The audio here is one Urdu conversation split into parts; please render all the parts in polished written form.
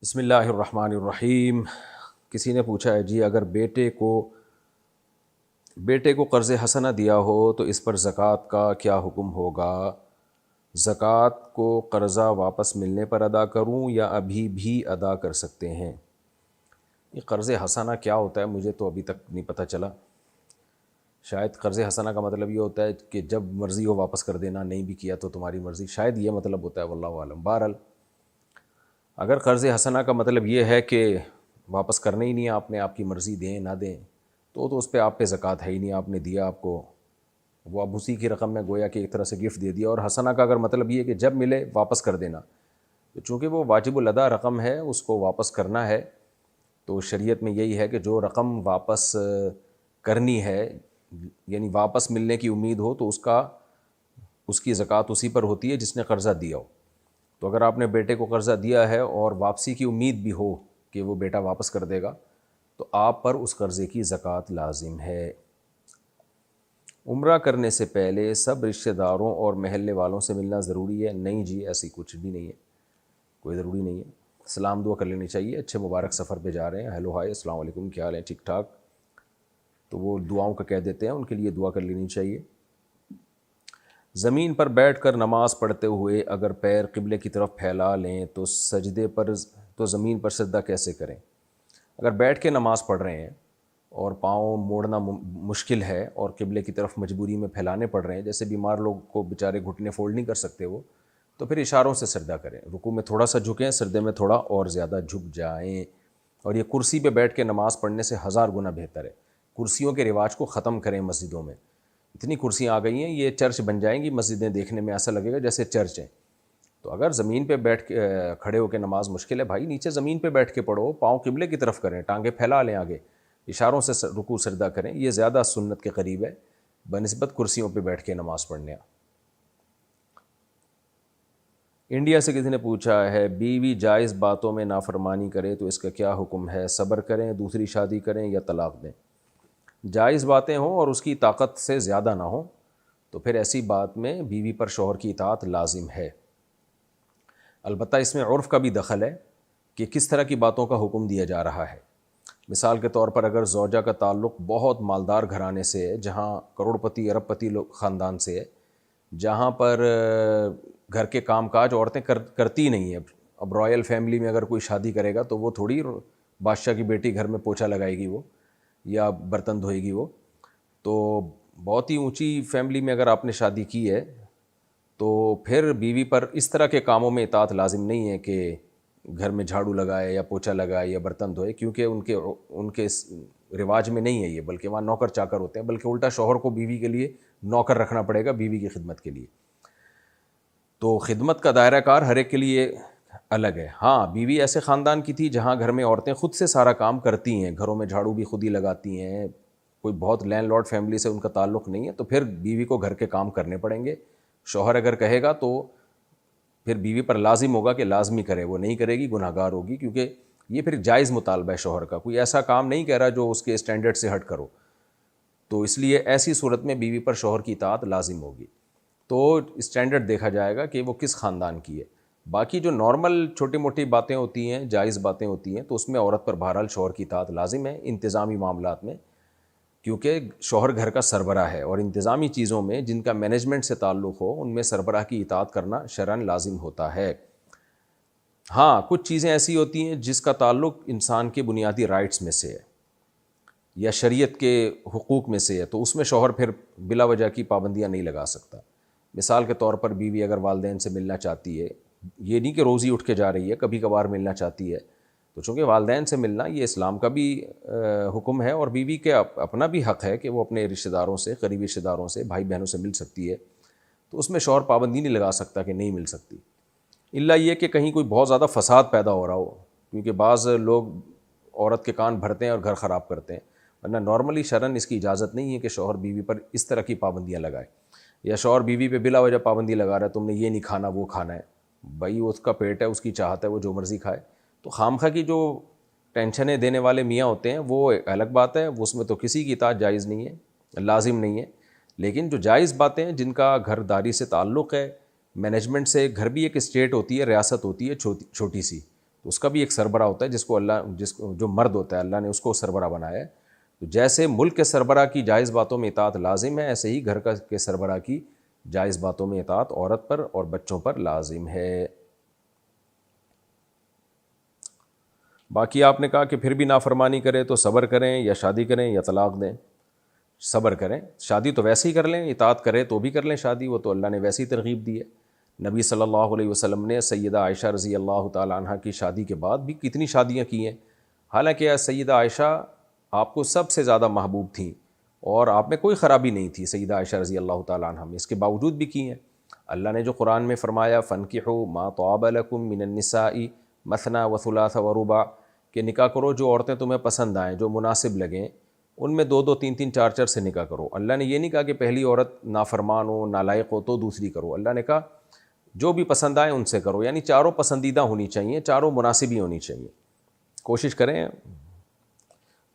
بسم اللہ الرحمن الرحیم۔ کسی نے پوچھا ہے جی اگر بیٹے کو قرض حسنہ دیا ہو تو اس پر زکوٰۃ کا کیا حکم ہوگا؟ زکوٰۃ کو قرضہ واپس ملنے پر ادا کروں یا ابھی بھی ادا کر سکتے ہیں؟ یہ قرض حسنہ کیا ہوتا ہے مجھے تو ابھی تک نہیں پتہ چلا۔ شاید قرض حسنہ کا مطلب یہ ہوتا ہے کہ جب مرضی ہو واپس کر دینا، نہیں بھی کیا تو تمہاری مرضی، شاید یہ مطلب ہوتا ہے، واللہ عالم۔ بہرحال اگر قرض حسنہ کا مطلب یہ ہے کہ واپس کرنا ہی نہیں ہے آپ نے، آپ کی مرضی دیں نہ دیں، تو اس پہ آپ پہ زکوٰۃ ہے ہی نہیں، آپ نے دیا، آپ کو وہ اب اسی کی رقم میں گویا کہ ایک طرح سے گفٹ دے دیا۔ اور حسنہ کا اگر مطلب یہ ہے کہ جب ملے واپس کر دینا، تو چونکہ وہ واجب الادا رقم ہے، اس کو واپس کرنا ہے، تو شریعت میں یہی ہے کہ جو رقم واپس کرنی ہے، یعنی واپس ملنے کی امید ہو، تو اس کی زکوٰۃ اسی پر ہوتی ہے جس نے قرضہ دیا ہو۔ تو اگر آپ نے بیٹے کو قرضہ دیا ہے اور واپسی کی امید بھی ہو کہ وہ بیٹا واپس کر دے گا، تو آپ پر اس قرضے کی زکوٰۃ لازم ہے۔ عمرہ کرنے سے پہلے سب رشتہ داروں اور محلے والوں سے ملنا ضروری ہے؟ نہیں جی، ایسی کچھ بھی نہیں ہے، کوئی ضروری نہیں ہے۔ سلام دعا کر لینی چاہیے، اچھے مبارک سفر پہ جا رہے ہیں، ہیلو ہائے السلام علیکم، کیا حال ہے، ٹھیک ٹھاک، تو وہ دعاؤں کا کہہ دیتے ہیں، ان کے لیے دعا کر لینی چاہیے۔ زمین پر بیٹھ کر نماز پڑھتے ہوئے اگر پیر قبلے کی طرف پھیلا لیں تو زمین پر سجدہ کیسے کریں؟ اگر بیٹھ کے نماز پڑھ رہے ہیں اور پاؤں موڑنا مشکل ہے اور قبلے کی طرف مجبوری میں پھیلانے پڑ رہے ہیں، جیسے بیمار لوگ کو بیچارے گھٹنے فولڈ نہیں کر سکتے وہ، تو پھر اشاروں سے سجدہ کریں، رکوع میں تھوڑا سا جھکیں، سجدے میں تھوڑا اور زیادہ جھک جائیں۔ اور یہ کرسی پہ بیٹھ کے نماز پڑھنے سے 1000 گنا بہتر ہے۔ کرسیوں کے رواج کو ختم کریں مسجدوں میں، اتنی کرسیاں آ گئی ہیں، یہ چرچ بن جائیں گی مسجدیں، دیکھنے میں ایسا لگے گا جیسے چرچ ہیں۔ تو اگر زمین پہ بیٹھ کے کھڑے ہو کے نماز مشکل ہے بھائی، نیچے زمین پہ بیٹھ کے پڑھو، پاؤں قبلے کی طرف کریں، ٹانگیں پھیلا لیں آگے، اشاروں سے رکوع سجدہ کریں، یہ زیادہ سنت کے قریب ہے بنسبت کرسیوں پہ بیٹھ کے نماز پڑھنے۔ انڈیا سے کسی نے پوچھا ہے بیوی جائز باتوں میں نافرمانی کرے تو اس کا کیا حکم ہے؟ صبر کریں، دوسری شادی کریں یا طلاق دیں؟ جائز باتیں ہوں اور اس کی طاقت سے زیادہ نہ ہوں تو پھر ایسی بات میں بیوی پر شوہر کی اطاعت لازم ہے۔ البتہ اس میں عرف کا بھی دخل ہے کہ کس طرح کی باتوں کا حکم دیا جا رہا ہے۔ مثال کے طور پر اگر زوجہ کا تعلق بہت مالدار گھرانے سے ہے، جہاں کروڑ پتی ارب پتی خاندان سے ہے، جہاں پر گھر کے کام کاج عورتیں کرتی نہیں ہیں، اب رائل فیملی میں اگر کوئی شادی کرے گا تو وہ تھوڑی بادشاہ کی بیٹی گھر میں پوچھا لگائے گی وہ یا برتن دھوئے گی وہ، تو بہت ہی اونچی فیملی میں اگر آپ نے شادی کی ہے تو پھر بیوی پر اس طرح کے کاموں میں اطاعت لازم نہیں ہے کہ گھر میں جھاڑو لگائے یا پوچھا لگائے یا برتن دھوئے، کیونکہ ان کے رواج میں نہیں ہے یہ، بلکہ وہاں نوکر چاکر ہوتے ہیں، بلکہ الٹا شوہر کو بیوی کے لیے نوکر رکھنا پڑے گا بیوی کی خدمت کے لیے۔ تو خدمت کا دائرہ کار ہر ایک کے لیے الگ ہے۔ ہاں، بیوی ایسے خاندان کی تھی جہاں گھر میں عورتیں خود سے سارا کام کرتی ہیں، گھروں میں جھاڑو بھی خود ہی لگاتی ہیں، کوئی بہت لینڈ لارڈ فیملی سے ان کا تعلق نہیں ہے، تو پھر بیوی کو گھر کے کام کرنے پڑیں گے۔ شوہر اگر کہے گا تو پھر بیوی پر لازم ہوگا کہ لازمی کرے، وہ نہیں کرے گی گناہ گار ہوگی، کیونکہ یہ پھر جائز مطالبہ ہے شوہر کا، کوئی ایسا کام نہیں کہہ رہا جو اس کے اسٹینڈرڈ سے ہٹ کرو، تو اس لیے ایسی صورت میں بیوی پر شوہر کی اطاعت لازم ہوگی۔ تو اسٹینڈرڈ دیکھا جائے گا کہ وہ کس خاندان کی ہے۔ باقی جو نارمل چھوٹی موٹی باتیں ہوتی ہیں، جائز باتیں ہوتی ہیں، تو اس میں عورت پر بہرحال شوہر کی اطاعت لازم ہے انتظامی معاملات میں، کیونکہ شوہر گھر کا سربراہ ہے، اور انتظامی چیزوں میں جن کا مینجمنٹ سے تعلق ہو ان میں سربراہ کی اطاعت کرنا شرعاً لازم ہوتا ہے۔ ہاں، کچھ چیزیں ایسی ہوتی ہیں جس کا تعلق انسان کے بنیادی رائٹس میں سے ہے یا شریعت کے حقوق میں سے ہے، تو اس میں شوہر پھر بلا وجہ کی پابندیاں نہیں لگا سکتا۔ مثال کے طور پر بیوی اگر والدین سے ملنا چاہتی ہے، یہ نہیں کہ روز ہی اٹھ کے جا رہی ہے، کبھی کبھار ملنا چاہتی ہے، تو چونکہ والدین سے ملنا یہ اسلام کا بھی حکم ہے، اور بیوی کے اپنا بھی حق ہے کہ وہ اپنے رشتہ داروں سے، قریبی رشتہ داروں سے، بھائی بہنوں سے مل سکتی ہے، تو اس میں شوہر پابندی نہیں لگا سکتا کہ نہیں مل سکتی، الا یہ کہ کہیں کوئی بہت زیادہ فساد پیدا ہو رہا ہو، کیونکہ بعض لوگ عورت کے کان بھرتے ہیں اور گھر خراب کرتے ہیں، ورنہ نارملی شرعاً اس کی اجازت نہیں ہے کہ شوہر بیوی پر اس طرح کی پابندیاں لگائے، یا شوہر بیوی پہ بلا وجہ پابندی لگا رہا ہے، تم نے یہ نہیں کھانا وہ کھانا ہے، بھائی اس کا پیٹ ہے، اس کی چاہت ہے، وہ جو مرضی کھائے۔ تو خامخواہ کی جو ٹینشنیں دینے والے میاں ہوتے ہیں وہ الگ بات ہے، اس میں تو کسی کی اطاعت جائز نہیں ہے، لازم نہیں ہے، لیکن جو جائز باتیں ہیں جن کا گھر داری سے تعلق ہے، مینجمنٹ سے، گھر بھی ایک اسٹیٹ ہوتی ہے، ریاست ہوتی ہے چھوٹی سی، تو اس کا بھی ایک سربراہ ہوتا ہے جس کو جو مرد ہوتا ہے اللہ نے اس کو سربراہ بنایا ہے. تو جیسے ملک کے سربراہ کی جائز باتوں میں اطاعت لازم ہے، ایسے ہی گھر کے سربراہ کی جائز باتوں میں اطاعت عورت پر اور بچوں پر لازم ہے. باقی آپ نے کہا کہ پھر بھی نافرمانی کرے تو صبر کریں یا شادی کریں یا طلاق دیں. صبر کریں، شادی تو ویسے ہی کر لیں، اطاعت کرے تو بھی کر لیں شادی، وہ تو اللہ نے ویسے ہی ترغیب دی ہے. نبی صلی اللہ علیہ وسلم نے سیدہ عائشہ رضی اللہ تعالی عنہ کی شادی کے بعد بھی کتنی شادیاں کی ہیں. حالانکہ سیدہ عائشہ آپ کو سب سے زیادہ محبوب تھیں اور آپ میں کوئی خرابی نہیں تھی سیدہ عائشہ رضی اللہ تعالی عنہ میں، اس کے باوجود بھی کی ہیں. اللہ نے جو قرآن میں فرمایا فَانْكِحُوا مَا طَابَ لَكُم مِّنَ النِّسَاءِ مَثْنَىٰ وَثُلَاثَ وَرُبَاعَ، کہ نکاح کرو جو عورتیں تمہیں پسند آئیں، جو مناسب لگیں، ان میں 2 3 3 4 4 سے نکاح کرو. اللہ نے یہ نہیں کہا کہ پہلی عورت نافرمان ہو، نالائق ہو تو دوسری کرو. اللہ نے کہا جو بھی پسند آئے ان سے کرو، یعنی چاروں پسندیدہ ہونی چاہیے، چاروں مناسب ہی ہونی چاہیے. کوشش کریں.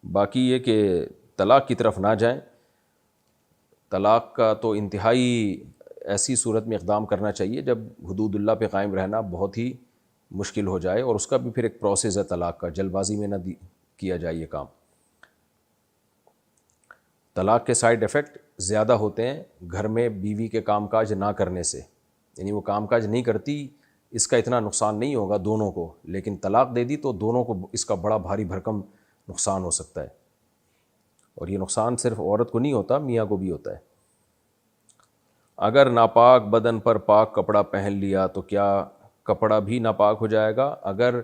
باقی یہ کہ طلاق کی طرف نہ جائیں. طلاق کا تو انتہائی ایسی صورت میں اقدام کرنا چاہیے جب حدود اللہ پہ قائم رہنا بہت ہی مشکل ہو جائے، اور اس کا بھی پھر ایک پروسیس ہے طلاق کا، جلد بازی میں نہ کیا جائے یہ کام. طلاق کے سائیڈ ایفیکٹ زیادہ ہوتے ہیں گھر میں بیوی کے کام کاج نہ کرنے سے، یعنی وہ کام کاج نہیں کرتی اس کا اتنا نقصان نہیں ہوگا دونوں کو، لیکن طلاق دے دی تو دونوں کو اس کا بڑا بھاری بھرکم نقصان ہو سکتا ہے. اور یہ نقصان صرف عورت کو نہیں ہوتا، میاں کو بھی ہوتا ہے. اگر ناپاک بدن پر پاک کپڑا پہن لیا تو کیا کپڑا بھی ناپاک ہو جائے گا؟ اگر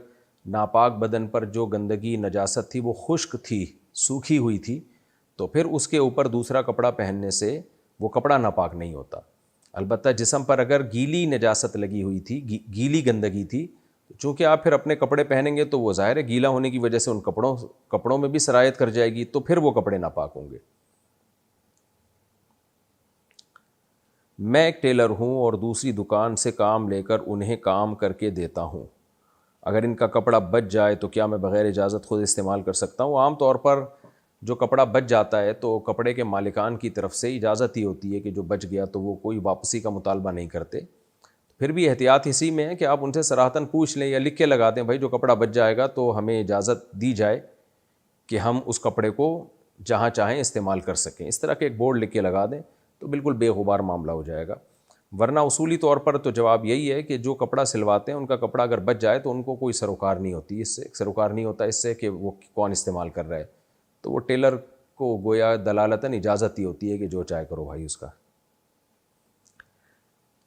ناپاک بدن پر جو گندگی نجاست تھی وہ خشک تھی، سوکھی ہوئی تھی، تو پھر اس کے اوپر دوسرا کپڑا پہننے سے وہ کپڑا ناپاک نہیں ہوتا. البتہ جسم پر اگر گیلی نجاست لگی ہوئی تھی، گیلی گندگی تھی، چونکہ آپ پھر اپنے کپڑے پہنیں گے تو وہ ظاہر ہے گیلا ہونے کی وجہ سے ان کپڑوں میں بھی سرایت کر جائے گی، تو پھر وہ کپڑے ناپاک ہوں گے. میں ایک ٹیلر ہوں اور دوسری دکان سے کام لے کر انہیں کام کر کے دیتا ہوں. اگر ان کا کپڑا بچ جائے تو کیا میں بغیر اجازت خود استعمال کر سکتا ہوں؟ عام طور پر جو کپڑا بچ جاتا ہے تو کپڑے کے مالکان کی طرف سے اجازت ہی ہوتی ہے کہ جو بچ گیا تو وہ کوئی واپسی کا مطالبہ نہیں کرتے. پھر بھی احتیاط اسی میں ہے کہ آپ ان سے صراحتاً پوچھ لیں یا لکھ کے لگا دیں بھائی جو کپڑا بچ جائے گا تو ہمیں اجازت دی جائے کہ ہم اس کپڑے کو جہاں چاہیں استعمال کر سکیں. اس طرح کے ایک بورڈ لکھ کے لگا دیں تو بالکل بے غبار معاملہ ہو جائے گا. ورنہ اصولی طور پر تو جواب یہی ہے کہ جو کپڑا سلواتے ہیں ان کا کپڑا اگر بچ جائے تو ان کو کوئی سروکار نہیں ہوتی، اس سے سروکار نہیں ہوتا اس سے کہ وہ کون استعمال کر رہا ہے. تو وہ ٹیلر کو گویا دلالتاً اجازت ہی ہوتی ہے کہ جو چاہے کرو بھائی اس کا.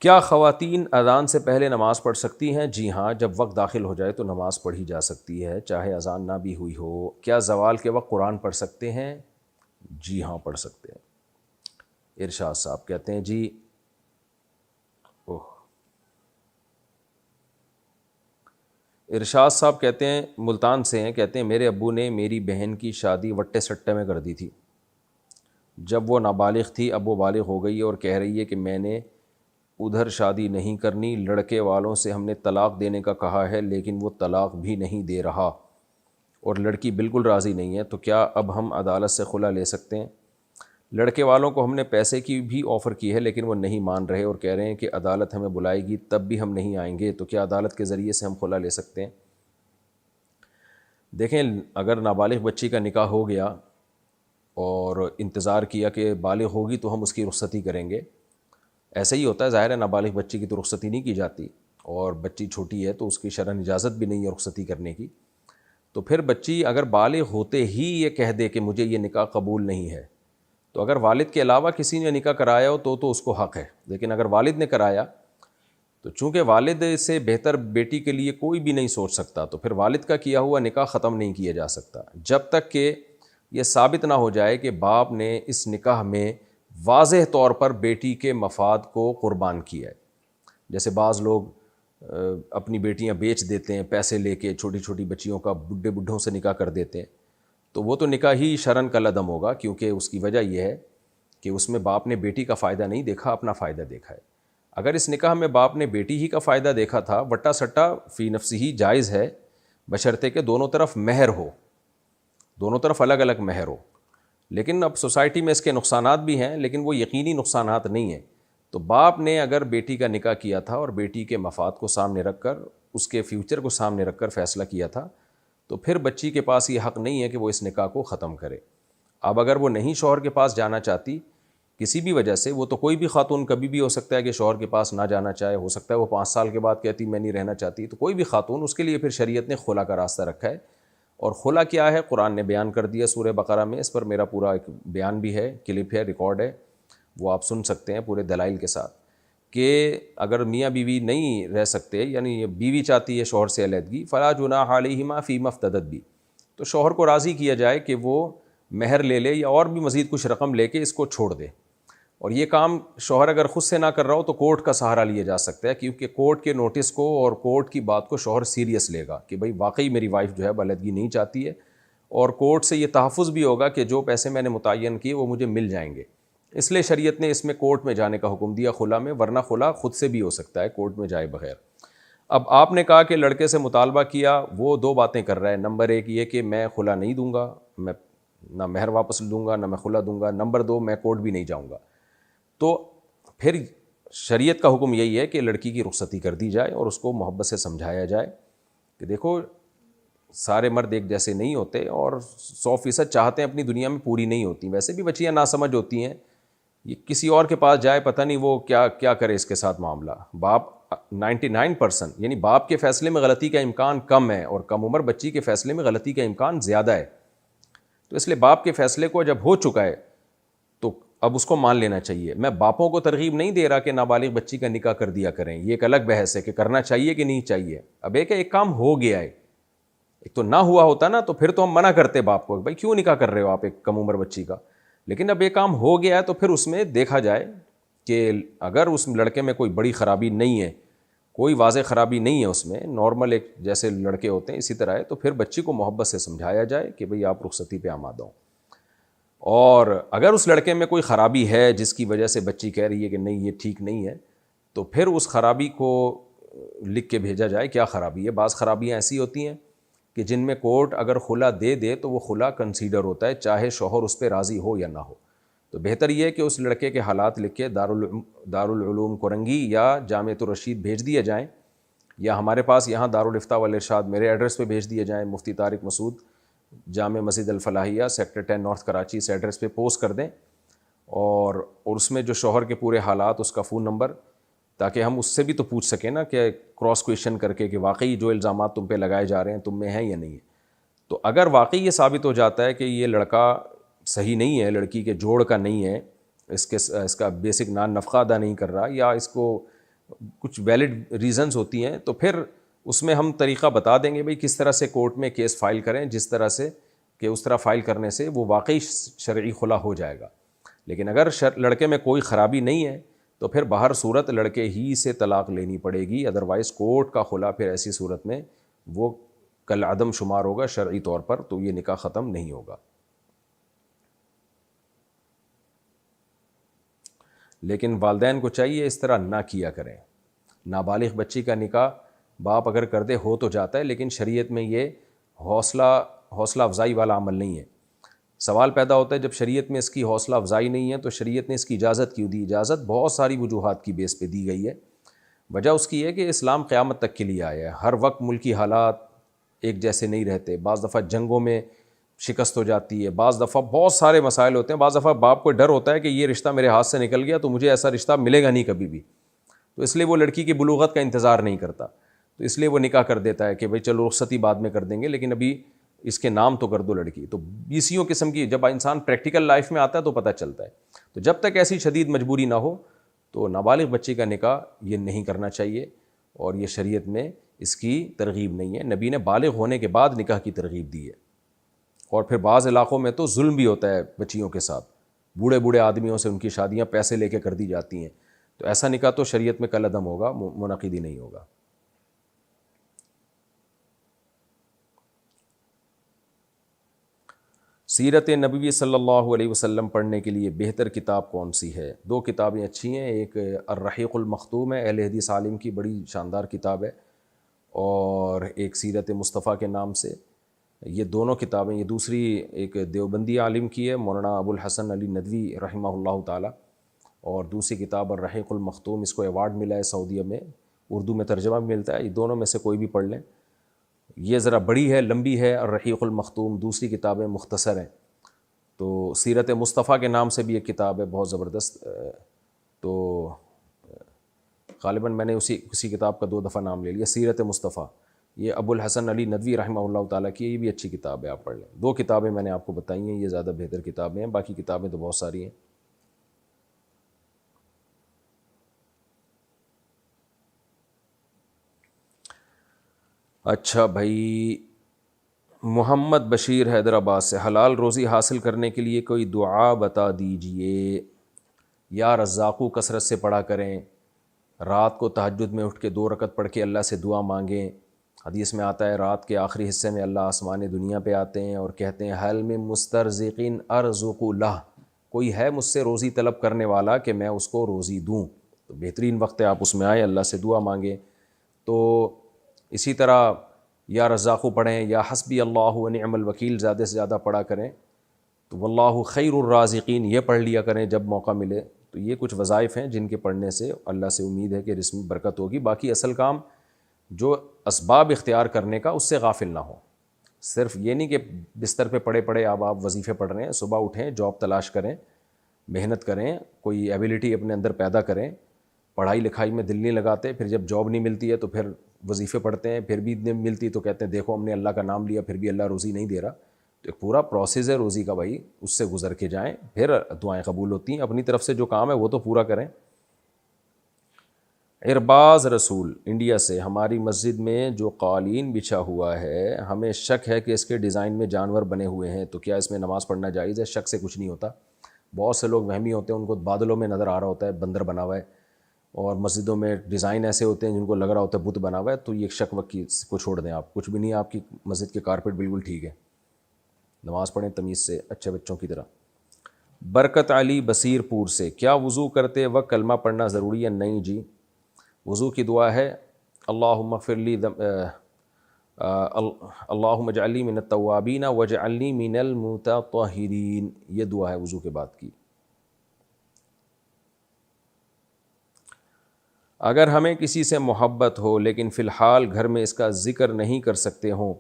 کیا خواتین اذان سے پہلے نماز پڑھ سکتی ہیں؟ جی ہاں، جب وقت داخل ہو جائے تو نماز پڑھی جا سکتی ہے چاہے اذان نہ بھی ہوئی ہو. کیا زوال کے وقت قرآن پڑھ سکتے ہیں؟ جی ہاں پڑھ سکتے ہیں. ارشاد صاحب کہتے ہیں جی ارشاد صاحب کہتے ہیں ملتان سے ہیں، کہتے ہیں میرے ابو نے میری بہن کی شادی وٹے سٹے میں کر دی تھی. جب وہ نابالغ تھی اب وہ بالغ ہو گئی اور کہہ رہی ہے کہ میں نے ادھر شادی نہیں کرنی. لڑکے والوں سے ہم نے طلاق دینے کا کہا ہے لیکن وہ طلاق بھی نہیں دے رہا اور لڑکی بالکل راضی نہیں ہے. تو کیا اب ہم عدالت سے خلا لے سکتے ہیں؟ لڑکے والوں کو ہم نے پیسے کی بھی آفر کی ہے لیکن وہ نہیں مان رہے اور کہہ رہے ہیں کہ عدالت ہمیں بلائے گی تب بھی ہم نہیں آئیں گے. تو کیا عدالت کے ذریعے سے ہم خلا لے سکتے ہیں؟ دیکھیں، اگر نابالغ بچی کا نکاح ہو گیا اور انتظار کیا کہ بالغ ہوگی تو ہم اس کی رخصتی کریں گے، ایسا ہی ہوتا ہے. ظاہر ہے نابالغ بچی کی تو رخصتی نہیں کی جاتی اور بچی چھوٹی ہے تو اس کی شرعاً اجازت بھی نہیں ہے رخصتی کرنے کی. تو پھر بچی اگر بالغ ہوتے ہی یہ کہہ دے کہ مجھے یہ نکاح قبول نہیں ہے، تو اگر والد کے علاوہ کسی نے نکاح کرایا ہو تو اس کو حق ہے. لیکن اگر والد نے کرایا تو چونکہ والد سے بہتر بیٹی کے لیے کوئی بھی نہیں سوچ سکتا، تو پھر والد کا کیا ہوا نکاح ختم نہیں کیا جا سکتا جب تک کہ یہ ثابت نہ ہو جائے کہ باپ نے اس نکاح میں واضح طور پر بیٹی کے مفاد کو قربان کیا ہے. جیسے بعض لوگ اپنی بیٹیاں بیچ دیتے ہیں پیسے لے کے، چھوٹی چھوٹی بچیوں کا بڈھوں سے نکاح کر دیتے ہیں، تو وہ تو نکاح ہی شرعاً کالعدم ہوگا، کیونکہ اس کی وجہ یہ ہے کہ اس میں باپ نے بیٹی کا فائدہ نہیں دیکھا، اپنا فائدہ دیکھا ہے. اگر اس نکاح میں باپ نے بیٹی ہی کا فائدہ دیکھا تھا، وٹا سٹا فی نفسی ہی جائز ہے بشرطے کہ دونوں طرف مہر ہو، دونوں طرف الگ الگ مہر ہو. لیکن اب سوسائٹی میں اس کے نقصانات بھی ہیں لیکن وہ یقینی نقصانات نہیں ہیں. تو باپ نے اگر بیٹی کا نکاح کیا تھا اور بیٹی کے مفاد کو سامنے رکھ کر اس کے فیوچر کو سامنے رکھ کر فیصلہ کیا تھا، تو پھر بچی کے پاس یہ حق نہیں ہے کہ وہ اس نکاح کو ختم کرے۔ اب اگر وہ نہیں شوہر کے پاس جانا چاہتی کسی بھی وجہ سے، وہ تو کوئی بھی خاتون کبھی بھی ہو سکتا ہے کہ شوہر کے پاس نہ جانا چاہے، ہو سکتا ہے وہ 5 سال کے بعد کہتی میں نہیں رہنا چاہتی، تو کوئی بھی خاتون، اس کے لیے پھر شریعت نے خلا کا راستہ رکھا ہے۔ اور خلا کیا ہے قرآن نے بیان کر دیا سورہ بقرہ میں، اس پر میرا پورا ایک بیان بھی ہے، کلپ ہے، ریکارڈ ہے، وہ آپ سن سکتے ہیں پورے دلائل کے ساتھ، کہ اگر میاں بیوی نہیں رہ سکتے، یعنی بیوی چاہتی ہے شوہر سے علیحدگی، فلا جناح علیہما فیما افتدت بھی، تو شوہر کو راضی کیا جائے کہ وہ مہر لے لے یا اور بھی مزید کچھ رقم لے کے اس کو چھوڑ دے۔ اور یہ کام شوہر اگر خود سے نہ کر رہا ہو تو کورٹ کا سہارا لیا جا سکتا ہے، کیونکہ کورٹ کے نوٹس کو اور کورٹ کی بات کو شوہر سیریس لے گا کہ بھائی واقعی میری وائف جو ہے علیحدگی نہیں چاہتی ہے، اور کورٹ سے یہ تحفظ بھی ہوگا کہ جو پیسے میں نے متعین کیے وہ مجھے مل جائیں گے۔ اس لیے شریعت نے اس میں کورٹ میں جانے کا حکم دیا خلا میں، ورنہ خلا خود سے بھی ہو سکتا ہے کورٹ میں جائے بغیر۔ اب آپ نے کہا کہ لڑکے سے مطالبہ کیا، وہ 2 باتیں کر رہا ہے، نمبر 1 یہ کہ میں خلا نہیں دوں گا، میں نہ مہر واپس دوں گا نہ میں خلا دوں گا، نمبر 2 میں کورٹ بھی نہیں جاؤں گا۔ تو پھر شریعت کا حکم یہی ہے کہ لڑکی کی رخصتی کر دی جائے اور اس کو محبت سے سمجھایا جائے کہ دیکھو سارے مرد ایک جیسے نہیں ہوتے، اور 100% چاہتے ہیں اپنی دنیا میں پوری نہیں ہوتی، ویسے بھی بچیاں ناسمجھ ہوتی ہیں، یہ کسی اور کے پاس جائے پتہ نہیں وہ کیا کیا کرے اس کے ساتھ معاملہ۔ باپ 99% یعنی باپ کے فیصلے میں غلطی کا امکان کم ہے، اور کم عمر بچی کے فیصلے میں غلطی کا امکان زیادہ ہے، تو اس لیے باپ کے فیصلے کو جب ہو چکا ہے تو اب اس کو مان لینا چاہیے۔ میں باپوں کو ترغیب نہیں دے رہا کہ نابالغ بچی کا نکاح کر دیا کریں، یہ ایک الگ بحث ہے کہ کرنا چاہیے کہ نہیں چاہیے۔ اب ایک کام ہو گیا ہے، ایک تو نہ ہوا ہوتا نا تو پھر تو ہم منع کرتے باپ کو، بھائی کیوں نکاح کر رہے ہو آپ ایک کم عمر بچی کا، لیکن اب ایک کام ہو گیا ہے تو پھر اس میں دیکھا جائے کہ اگر اس لڑکے میں کوئی بڑی خرابی نہیں ہے، کوئی واضح خرابی نہیں ہے اس میں، نارمل ایک جیسے لڑکے ہوتے ہیں اسی طرح ہے، تو پھر بچی کو محبت سے سمجھایا جائے کہ بھئی آپ رخصتی پہ آمادہ ہوں۔ اور اگر اس لڑکے میں کوئی خرابی ہے جس کی وجہ سے بچی کہہ رہی ہے کہ نہیں یہ ٹھیک نہیں ہے، تو پھر اس خرابی کو لکھ کے بھیجا جائے کیا خرابی ہے۔ بعض خرابیاں ایسی ہوتی ہیں کہ جن میں کورٹ اگر خلا دے دے تو وہ خلا کنسیڈر ہوتا ہے، چاہے شوہر اس پہ راضی ہو یا نہ ہو، تو بہتر یہ ہے کہ اس لڑکے کے حالات لکھ کے دارالعلوم کرنگی یا جامعۃ الرشید بھیج دیے جائیں، یا ہمارے پاس یہاں دارالفتاء والارشاد میرے ایڈریس پہ بھیج دیے جائیں، مفتی طارق مسعود، جامع مسجد الفلاحیہ، سیکٹر 10 نارتھ کراچی، اس ایڈریس پہ پوسٹ کر دیں، اور اس میں جو شوہر کے پورے حالات، اس کا فون نمبر، تاکہ ہم اس سے بھی تو پوچھ سکیں نا کہ کراس کویشچن کر کے کہ واقعی جو الزامات تم پہ لگائے جا رہے ہیں تم میں ہیں یا نہیں ہے۔ تو اگر واقعی یہ ثابت ہو جاتا ہے کہ یہ لڑکا صحیح نہیں ہے، لڑکی کے جوڑ کا نہیں ہے، اس کا بیسک نان نفقہ ادا نہیں کر رہا، یا اس کو کچھ ویلڈ ریزنز ہوتی ہیں، تو پھر اس میں ہم طریقہ بتا دیں گے بھئی کس طرح سے کورٹ میں کیس فائل کریں، جس طرح سے کہ اس طرح فائل کرنے سے وہ واقعی شرعی خلا ہو جائے گا۔ لیکن اگر لڑکے میں کوئی خرابی نہیں ہے تو پھر باہر صورت لڑکے ہی سے طلاق لینی پڑے گی، ادروائز کورٹ کا خلا پھر ایسی صورت میں وہ کل عدم شمار ہوگا شرعی طور پر، تو یہ نکاح ختم نہیں ہوگا۔ لیکن والدین کو چاہیے اس طرح نہ کیا کریں۔ نابالغ بچی کا نکاح باپ اگر کر دے ہو تو جاتا ہے، لیکن شریعت میں یہ حوصلہ افزائی والا عمل نہیں ہے۔ سوال پیدا ہوتا ہے جب شریعت میں اس کی حوصلہ افزائی نہیں ہے تو شریعت نے اس کی اجازت کیوں دی؟ اجازت بہت ساری وجوہات کی بیس پہ دی گئی ہے۔ وجہ اس کی ہے کہ اسلام قیامت تک کے لیے آیا ہے، ہر وقت ملکی حالات ایک جیسے نہیں رہتے، بعض دفعہ جنگوں میں شکست ہو جاتی ہے، بعض دفعہ بہت سارے مسائل ہوتے ہیں، بعض دفعہ باپ کو ڈر ہوتا ہے کہ یہ رشتہ میرے ہاتھ سے نکل گیا تو مجھے ایسا رشتہ ملے گا نہیں کبھی بھی، تو اس لیے وہ لڑکی کی بلوغت کا انتظار نہیں کرتا، تو اس لیے وہ نکاح کر دیتا ہے کہ بھئی چلو رخصتی بعد میں کر دیں گے لیکن ابھی اس کے نام تو کر دو لڑکی۔ تو بیسیوں قسم کی، جب انسان پریکٹیکل لائف میں آتا ہے تو پتہ چلتا ہے۔ تو جب تک ایسی شدید مجبوری نہ ہو تو نابالغ بچی کا نکاح یہ نہیں کرنا چاہیے، اور یہ شریعت میں اس کی ترغیب نہیں ہے۔ نبی نے بالغ ہونے کے بعد نکاح کی ترغیب دی ہے، اور پھر بعض علاقوں میں تو ظلم بھی ہوتا ہے بچیوں کے ساتھ، بوڑھے بوڑھے آدمیوں سے ان کی شادیاں پیسے لے کے کر دی جاتی ہیں، تو ایسا نکاح تو شریعت میں کالعدم ہوگا، منعقد ہی نہیں ہوگا۔ سیرت نبوی صلی اللہ علیہ وسلم پڑھنے کے لیے بہتر کتاب کون سی ہے؟ 2 کتابیں اچھی ہیں، ایک الرحیق المختوم ہے، اہل حدیث عالم کی بڑی شاندار کتاب ہے، اور ایک سیرت مصطفیٰ کے نام سے، یہ دونوں کتابیں، یہ دوسری ایک دیوبندی عالم کی ہے مولانا ابو الحسن علی ندوی رحمہ اللہ تعالی، اور دوسری کتاب الرحیق المختوم، اس کو ایوارڈ ملا ہے سعودیہ میں اردو میں ترجمہ بھی ملتا ہے، یہ دونوں میں سے کوئی بھی پڑھ لیں. یہ ذرا بڑی ہے، لمبی ہے، الرحیق المختوم. دوسری کتابیں مختصر ہیں. تو سیرت مصطفیٰ کے نام سے بھی ایک کتاب ہے بہت زبردست. تو غالباً میں نے اسی کتاب کا 2 دفعہ نام لے لیا، سیرت مصطفیٰ. یہ ابو الحسن علی ندوی رحمہ اللہ تعالیٰ کی، یہ بھی اچھی کتاب ہے، آپ پڑھ لیں. 2 کتابیں میں نے آپ کو بتائی ہیں، یہ زیادہ بہتر کتابیں ہیں، باقی کتابیں تو بہت ساری ہیں. اچھا بھائی، محمد بشیر حیدرآباد سے، حلال روزی حاصل کرنے کے لیے کوئی دعا بتا دیجئے. یا رزاقو کثرت سے پڑھا کریں، رات کو تہجد میں اٹھ کے 2 رکعت پڑھ کے اللہ سے دعا مانگیں. حدیث میں آتا ہے رات کے آخری حصے میں اللہ آسمان دنیا پہ آتے ہیں اور کہتے ہیں حل من مسترزقین ارزق لہ، کوئی ہے مجھ سے روزی طلب کرنے والا کہ میں اس کو روزی دوں. تو بہترین وقت ہے آپ اس میں آئیں، اللہ سے دعا مانگیں. تو اسی طرح یا رزاقو پڑھیں، یا حسبی اللہ و نعم الوکیل زیادہ سے زیادہ پڑھا کریں. تو واللہ خیر الرازقین یہ پڑھ لیا کریں جب موقع ملے. تو یہ کچھ وظائف ہیں جن کے پڑھنے سے اللہ سے امید ہے کہ رزق میں برکت ہوگی. باقی اصل کام جو اسباب اختیار کرنے کا، اس سے غافل نہ ہو. صرف یہ نہیں کہ بستر پہ پڑے پڑے آپ وظیفے پڑھ رہے ہیں. صبح اٹھیں، جاب تلاش کریں، محنت کریں، کوئی ایبیلٹی اپنے اندر پیدا کریں. پڑھائی لکھائی میں دل نہیں لگاتے، پھر جب جاب نہیں ملتی ہے تو پھر وظیفے پڑھتے ہیں، پھر بھی نہیں ملتی تو کہتے ہیں دیکھو ہم نے اللہ کا نام لیا پھر بھی اللہ روزی نہیں دے رہا. تو ایک پورا پروسیس ہے روزی کا بھائی، اس سے گزر کے جائیں پھر دعائیں قبول ہوتی ہیں. اپنی طرف سے جو کام ہے وہ تو پورا کریں. ارباز رسول انڈیا سے، ہماری مسجد میں جو قالین بچھا ہوا ہے ہمیں شک ہے کہ اس کے ڈیزائن میں جانور بنے ہوئے ہیں، تو کیا اس میں نماز پڑھنا جائز ہے؟ شک سے کچھ نہیں ہوتا. بہت سے لوگ وہمی ہوتے ہیں، ان کو بادلوں میں نظر آ رہا ہوتا ہے بندر بنا ہوا ہے، اور مسجدوں میں ڈیزائن ایسے ہوتے ہیں جن کو لگ رہا ہوتا ہے بت بنا ہوا ہے. تو یہ شک وک کو چھوڑ دیں، آپ کچھ بھی نہیں ہے، آپ کی مسجد کے کارپیٹ بالکل ٹھیک ہے. نماز پڑھیں تمیز سے، اچھے بچوں کی طرح. برکت علی بصیر پور سے، کیا وضو کرتے وقت کلمہ پڑھنا ضروری ہے؟ نہیں جی، وضو کی دعا ہے اللہم اغفر لی اللہم اجعلنی من التوابین واجعلنی من المتطہرین، یہ دعا ہے وضو کے بعد کی. اگر ہمیں کسی سے محبت ہو لیکن فی الحال گھر میں اس کا ذکر نہیں کر سکتے ہوں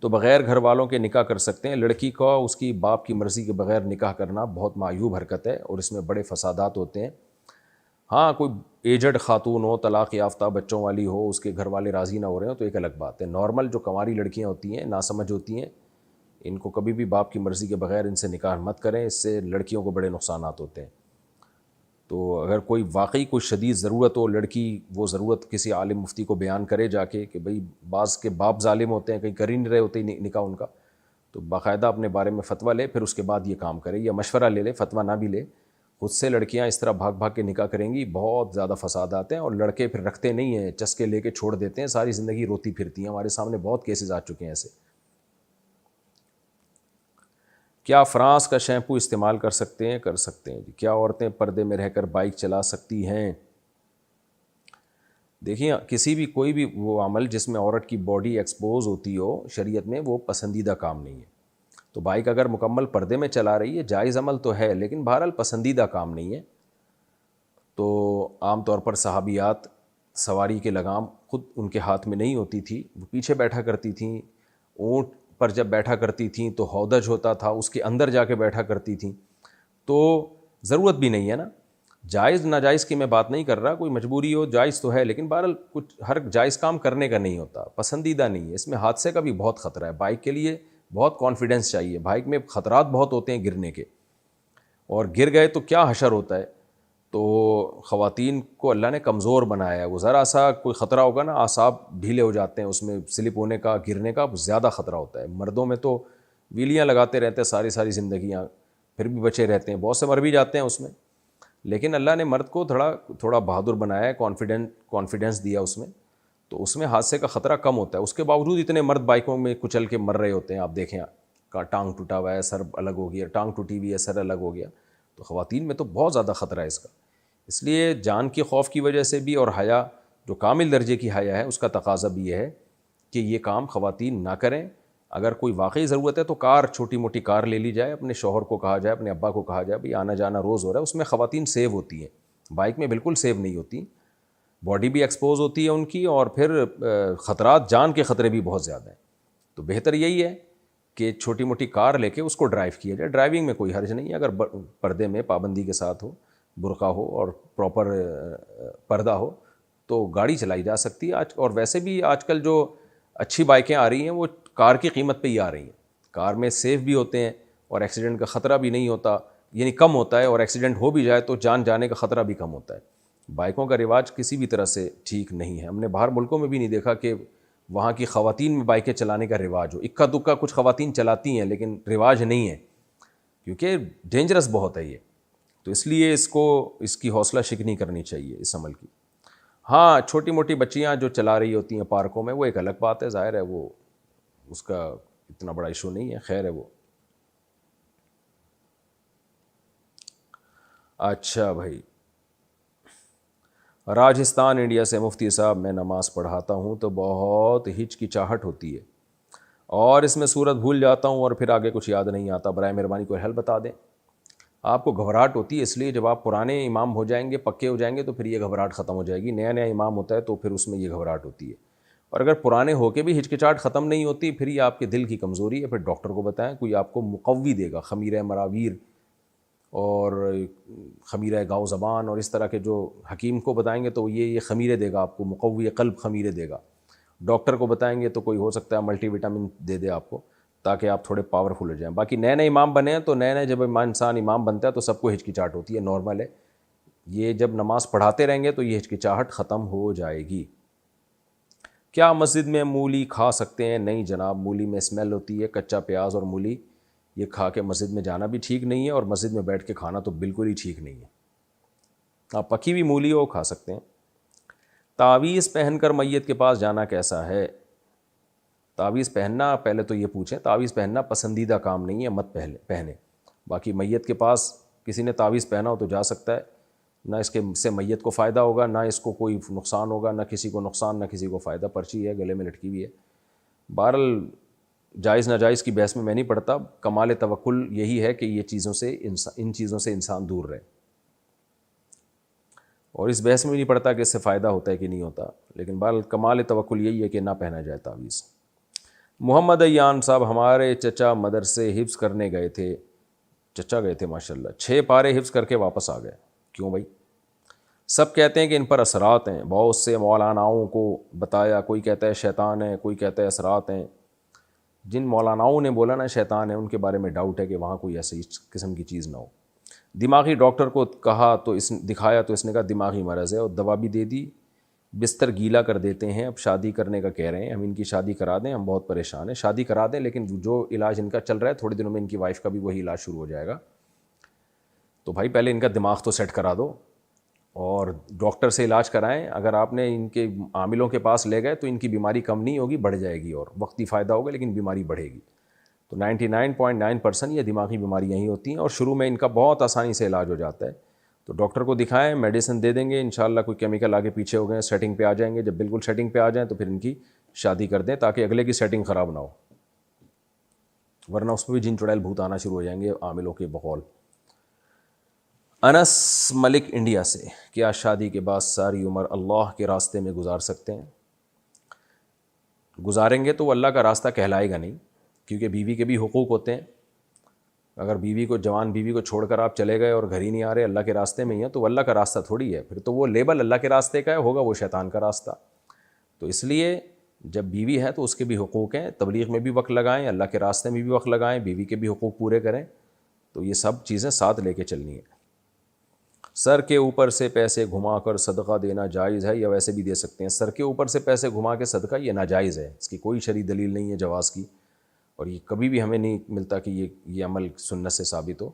تو بغیر گھر والوں کے نکاح کر سکتے ہیں؟ لڑکی کو اس کی باپ کی مرضی کے بغیر نکاح کرنا بہت معیوب حرکت ہے اور اس میں بڑے فسادات ہوتے ہیں. ہاں کوئی ایجڈ خاتون ہو، طلاق یافتہ، بچوں والی ہو، اس کے گھر والے راضی نہ ہو رہے ہوں تو ایک الگ بات ہے. نارمل جو کنواری لڑکیاں ہوتی ہیں، ناسمجھ ہوتی ہیں، ان کو کبھی بھی باپ کی مرضی کے بغیر ان سے نکاح مت کریں، اس سے لڑکیوں کو بڑے نقصانات ہوتے ہیں. تو اگر کوئی واقعی کوئی شدید ضرورت ہو، لڑکی وہ ضرورت کسی عالم مفتی کو بیان کرے جا کے کہ بھئی بعض کے باپ ظالم ہوتے ہیں، کہیں کر ہی نہیں رہے ہوتے نکاح ان کا، تو باقاعدہ اپنے بارے میں فتویٰ لے، پھر اس کے بعد یہ کام کرے، یا مشورہ لے لے، فتویٰ نہ بھی لے. خود سے لڑکیاں اس طرح بھاگ بھاگ کے نکاح کریں گی، بہت زیادہ فساد آتے ہیں، اور لڑکے پھر رکھتے نہیں ہیں، چسکے لے کے چھوڑ دیتے ہیں، ساری زندگی روتی پھرتی ہیں. ہمارے سامنے بہت کیسز آ چکے ہیں ایسے. کیا فرانس کا شیمپو استعمال کر سکتے ہیں؟ کر سکتے ہیں جی. کیا عورتیں پردے میں رہ کر بائک چلا سکتی ہیں؟ دیکھیے کسی بھی کوئی بھی وہ عمل جس میں عورت کی باڈی ایکسپوز ہوتی ہو شریعت میں، وہ پسندیدہ کام نہیں ہے. تو بائک اگر مکمل پردے میں چلا رہی ہے جائز عمل تو ہے، لیکن بہرحال پسندیدہ کام نہیں ہے. تو عام طور پر صحابیات سواری کے لگام خود ان کے ہاتھ میں نہیں ہوتی تھی، وہ پیچھے بیٹھا کرتی تھیں. اونٹ پر جب بیٹھا کرتی تھیں تو ہودج ہوتا تھا، اس کے اندر جا کے بیٹھا کرتی تھیں. تو ضرورت بھی نہیں ہے نا. جائز ناجائز کی میں بات نہیں کر رہا، کوئی مجبوری ہو جائز تو ہے، لیکن بہرحال کچھ ہر جائز کام کرنے کا نہیں ہوتا، پسندیدہ نہیں ہے. اس میں حادثے کا بھی بہت خطرہ ہے. بائک کے لیے بہت کانفیڈنس چاہیے، بائک میں خطرات بہت ہوتے ہیں گرنے کے، اور گر گئے تو کیا حشر ہوتا ہے. تو خواتین کو اللہ نے کمزور بنایا ہے، وہ ذرا سا کوئی خطرہ ہوگا نا اعصاب ڈھیلے ہو جاتے ہیں، اس میں سلپ ہونے کا، گرنے کا زیادہ خطرہ ہوتا ہے. مردوں میں تو ویلیاں لگاتے رہتے ہیں ساری ساری زندگیاں، پھر بھی بچے رہتے ہیں، بہت سے مر بھی جاتے ہیں اس میں. لیکن اللہ نے مرد کو تھوڑا بہادر بنایا ہے، کانفیڈنس دیا اس میں، تو اس میں حادثے کا خطرہ کم ہوتا ہے. اس کے باوجود اتنے مرد بائکوں میں کچل کے مر رہے ہوتے ہیں. آپ دیکھیں کا ٹانگ ٹوٹا ہوا ہے، سر الگ ہو گیا، ٹانگ ٹوٹی ہوئی ہے، سر الگ ہو گیا. تو خواتین میں تو بہت زیادہ خطرہ ہے اس کا. اس لیے جان کے خوف کی وجہ سے بھی، اور حیا جو کامل درجے کی حیا ہے اس کا تقاضا بھی یہ ہے کہ یہ کام خواتین نہ کریں. اگر کوئی واقعی ضرورت ہے تو کار، چھوٹی موٹی کار لے لی جائے، اپنے شوہر کو کہا جائے، اپنے ابا کو کہا جائے بھئی آنا جانا روز ہو رہا ہے، اس میں خواتین سیو ہوتی ہیں. بائک میں بالکل سیو نہیں ہوتی. باڈی بھی ایکسپوز ہوتی ہے ان کی، اور پھر خطرات، جان کے خطرے بھی بہت زیادہ ہیں. تو بہتر یہی ہے کہ چھوٹی موٹی کار لے کے اس کو ڈرائیو کیا جائے. ڈرائیونگ میں کوئی حرج نہیں ہے اگر پردے میں پابندی کے ساتھ ہو، برقع ہو اور پراپر پردہ ہو تو گاڑی چلائی جا سکتی ہے. اور ویسے بھی آج کل جو اچھی بائکیں آ رہی ہیں وہ کار کی قیمت پہ ہی آ رہی ہیں. کار میں سیف بھی ہوتے ہیں اور ایکسیڈنٹ کا خطرہ بھی نہیں ہوتا، یعنی کم ہوتا ہے، اور ایکسیڈنٹ ہو بھی جائے تو جان جانے کا خطرہ بھی کم ہوتا ہے. بائکوں کا رواج کسی بھی طرح سے ٹھیک نہیں ہے. ہم نے باہر ملکوں میں بھی نہیں دیکھا کہ وہاں کی خواتین میں بائکیں چلانے کا رواج ہو. اکا دکا کچھ خواتین چلاتی ہیں لیکن رواج نہیں ہے، کیونکہ ڈینجرس بہت ہے یہ. تو اس لیے اس کی حوصلہ شکنی کرنی چاہیے اس عمل کی. ہاں چھوٹی موٹی بچیاں جو چلا رہی ہوتی ہیں پارکوں میں وہ ایک الگ بات ہے، ظاہر ہے وہ اس کا اتنا بڑا ایشو نہیں ہے، خیر ہے وہ. اچھا بھائی، راجستھان انڈیا سے مفتی صاحب، میں نماز پڑھاتا ہوں تو بہت ہچکچاہٹ ہوتی ہے اور اس میں سورت بھول جاتا ہوں اور پھر آگے کچھ یاد نہیں آتا. برائے مہربانی کوئی حل بتا دیں. آپ کو گھبراہٹ ہوتی ہے اس لیے جب آپ پرانے امام ہو جائیں گے، پکے ہو جائیں گے تو پھر یہ گھبراہٹ ختم ہو جائے گی. نیا نیا امام ہوتا ہے تو پھر اس میں یہ گھبراہٹ ہوتی ہے. اور اگر پرانے ہو کے بھی ہچکچاہٹ ختم نہیں ہوتی پھر یہ آپ کے دل کی کمزوری ہے. پھر ڈاکٹر کو بتائیں، کوئی آپ کو مقوی دے گا، خمیرہ مراویر اور خمیرہ گاؤ زبان اور اس طرح کے جو حکیم کو بتائیں گے تو یہ خمیرے دے گا آپ کو، مقوی قلب خمیرے دے گا. ڈاکٹر کو بتائیں گے تو کوئی ہو سکتا ہے ملٹی وٹامن دے دے آپ کو تاکہ آپ تھوڑے پاورفل ہو جائیں. باقی نئے نئے امام بنے ہیں تو نئے جب انسان امام بنتا ہے تو سب کو ہچکچاہٹ ہوتی ہے، نارمل ہے. یہ جب نماز پڑھاتے رہیں گے تو یہ ہچکچاہٹ ختم ہو جائے گی. کیا مسجد میں مولی کھا سکتے ہیں؟ نہیں جناب، مولی میں اسمیل ہوتی ہے. کچا پیاز اور مولی یہ کھا کے مسجد میں جانا بھی ٹھیک نہیں ہے، اور مسجد میں بیٹھ کے کھانا تو بالکل ہی ٹھیک نہیں ہے. آپ پکی ہوئی مولی وہ کھا سکتے ہیں. تعویذ پہن کر میت کے پاس جانا کیسا ہے؟ تعویذ پہننا، پہلے تو یہ پوچھیں، تعویذ پہننا پسندیدہ کام نہیں ہے، مت پہنے. باقی میت کے پاس کسی نے تعویذ پہنا ہو تو جا سکتا ہے، نہ اس کے سے میت کو فائدہ ہوگا، نہ اس کو کوئی نقصان ہوگا، نہ کسی کو نقصان نہ کسی کو فائدہ. پرچی ہے گلے میں لٹکی ہوئی ہے. بہرحال جائز ناجائز کی بحث میں نہیں پڑتا. کمال توکل یہی ہے کہ ان چیزوں سے انسان دور رہے، اور اس بحث میں بھی نہیں پڑتا کہ اس سے فائدہ ہوتا ہے کہ نہیں ہوتا. لیکن بہرحال کمال توکل یہی ہے کہ نہ پہنا جائے تعویذ. محمد ایان صاحب، ہمارے چچا مدرسے حفظ کرنے گئے تھے، چچا گئے تھے ماشاءاللہ، 6 پارے حفظ کر کے واپس آ گئے. کیوں بھائی؟ سب کہتے ہیں کہ ان پر اثرات ہیں. بہت سے مولاناؤں کو بتایا، کوئی کہتا ہے شیطان ہے، کوئی کہتا ہے اثرات ہیں. جن مولاناؤں نے بولا نا شیطان ہے، ان کے بارے میں ڈاؤٹ ہے کہ وہاں کوئی ایسی قسم کی چیز نہ ہو. دماغی ڈاکٹر کو کہا تو دکھایا تو اس نے کہا دماغی مرض ہے، اور دوا بھی دے دی. بستر گیلا کر دیتے ہیں. اب شادی کرنے کا کہہ رہے ہیں، ہم ان کی شادی کرا دیں، ہم بہت پریشان ہیں. شادی کرا دیں، لیکن جو علاج ان کا چل رہا ہے تھوڑے دنوں میں ان کی وائف کا بھی وہی علاج شروع ہو جائے گا. تو بھائی پہلے ان کا دماغ تو سیٹ کرا دو اور ڈاکٹر سے علاج کرائیں. اگر آپ نے ان کے عاملوں کے پاس لے گئے تو ان کی بیماری کم نہیں ہوگی، بڑھ جائے گی، اور وقتی فائدہ ہوگا لیکن بیماری بڑھے گی. تو 99.9% یہ دماغی بیماریاں ہی ہوتی ہیں، اور شروع میں ان کا بہت آسانی سے علاج ہو جاتا ہے. تو ڈاکٹر کو دکھائیں، میڈیسن دے دیں گے انشاءاللہ. کوئی کیمیکل آگے پیچھے ہو گئے، سیٹنگ پہ آ جائیں گے. جب بالکل سیٹنگ پہ آ جائیں تو پھر ان کی شادی کر دیں تاکہ اگلے کی سیٹنگ خراب نہ ہو، ورنہ اس پہ بھی جن چڑیل بھوت آنا شروع ہو جائیں گے عاملوں کے بقول. انس ملک انڈیا سے، کیا شادی کے بعد ساری عمر اللہ کے راستے میں گزار سکتے ہیں؟ گزاریں گے تو وہ اللہ کا راستہ کہلائے گا نہیں، کیونکہ بیوی کے بھی حقوق ہوتے ہیں. اگر جوان بیوی کو چھوڑ کر آپ چلے گئے اور گھر ہی نہیں آ رہے، اللہ کے راستے میں ہی ہیں، تو وہ اللہ کا راستہ تھوڑی ہے. پھر تو وہ لیبل اللہ کے راستے کا ہوگا، وہ شیطان کا راستہ. تو اس لیے جب بیوی ہے تو اس کے بھی حقوق ہیں. تبلیغ میں بھی وقت لگائیں، اللہ کے راستے میں بھی وقت لگائیں، بیوی کے بھی حقوق پورے کریں. تو یہ سب چیزیں ساتھ لے کے چلنی ہیں. سر کے اوپر سے پیسے گھما کر صدقہ دینا جائز ہے یا ویسے بھی دے سکتے ہیں؟ سر کے اوپر سے پیسے گھما کے صدقہ یہ ناجائز ہے، اس کی کوئی شرعی دلیل نہیں ہے جواز کی، اور یہ کبھی بھی ہمیں نہیں ملتا کہ یہ عمل سنت سے ثابت ہو.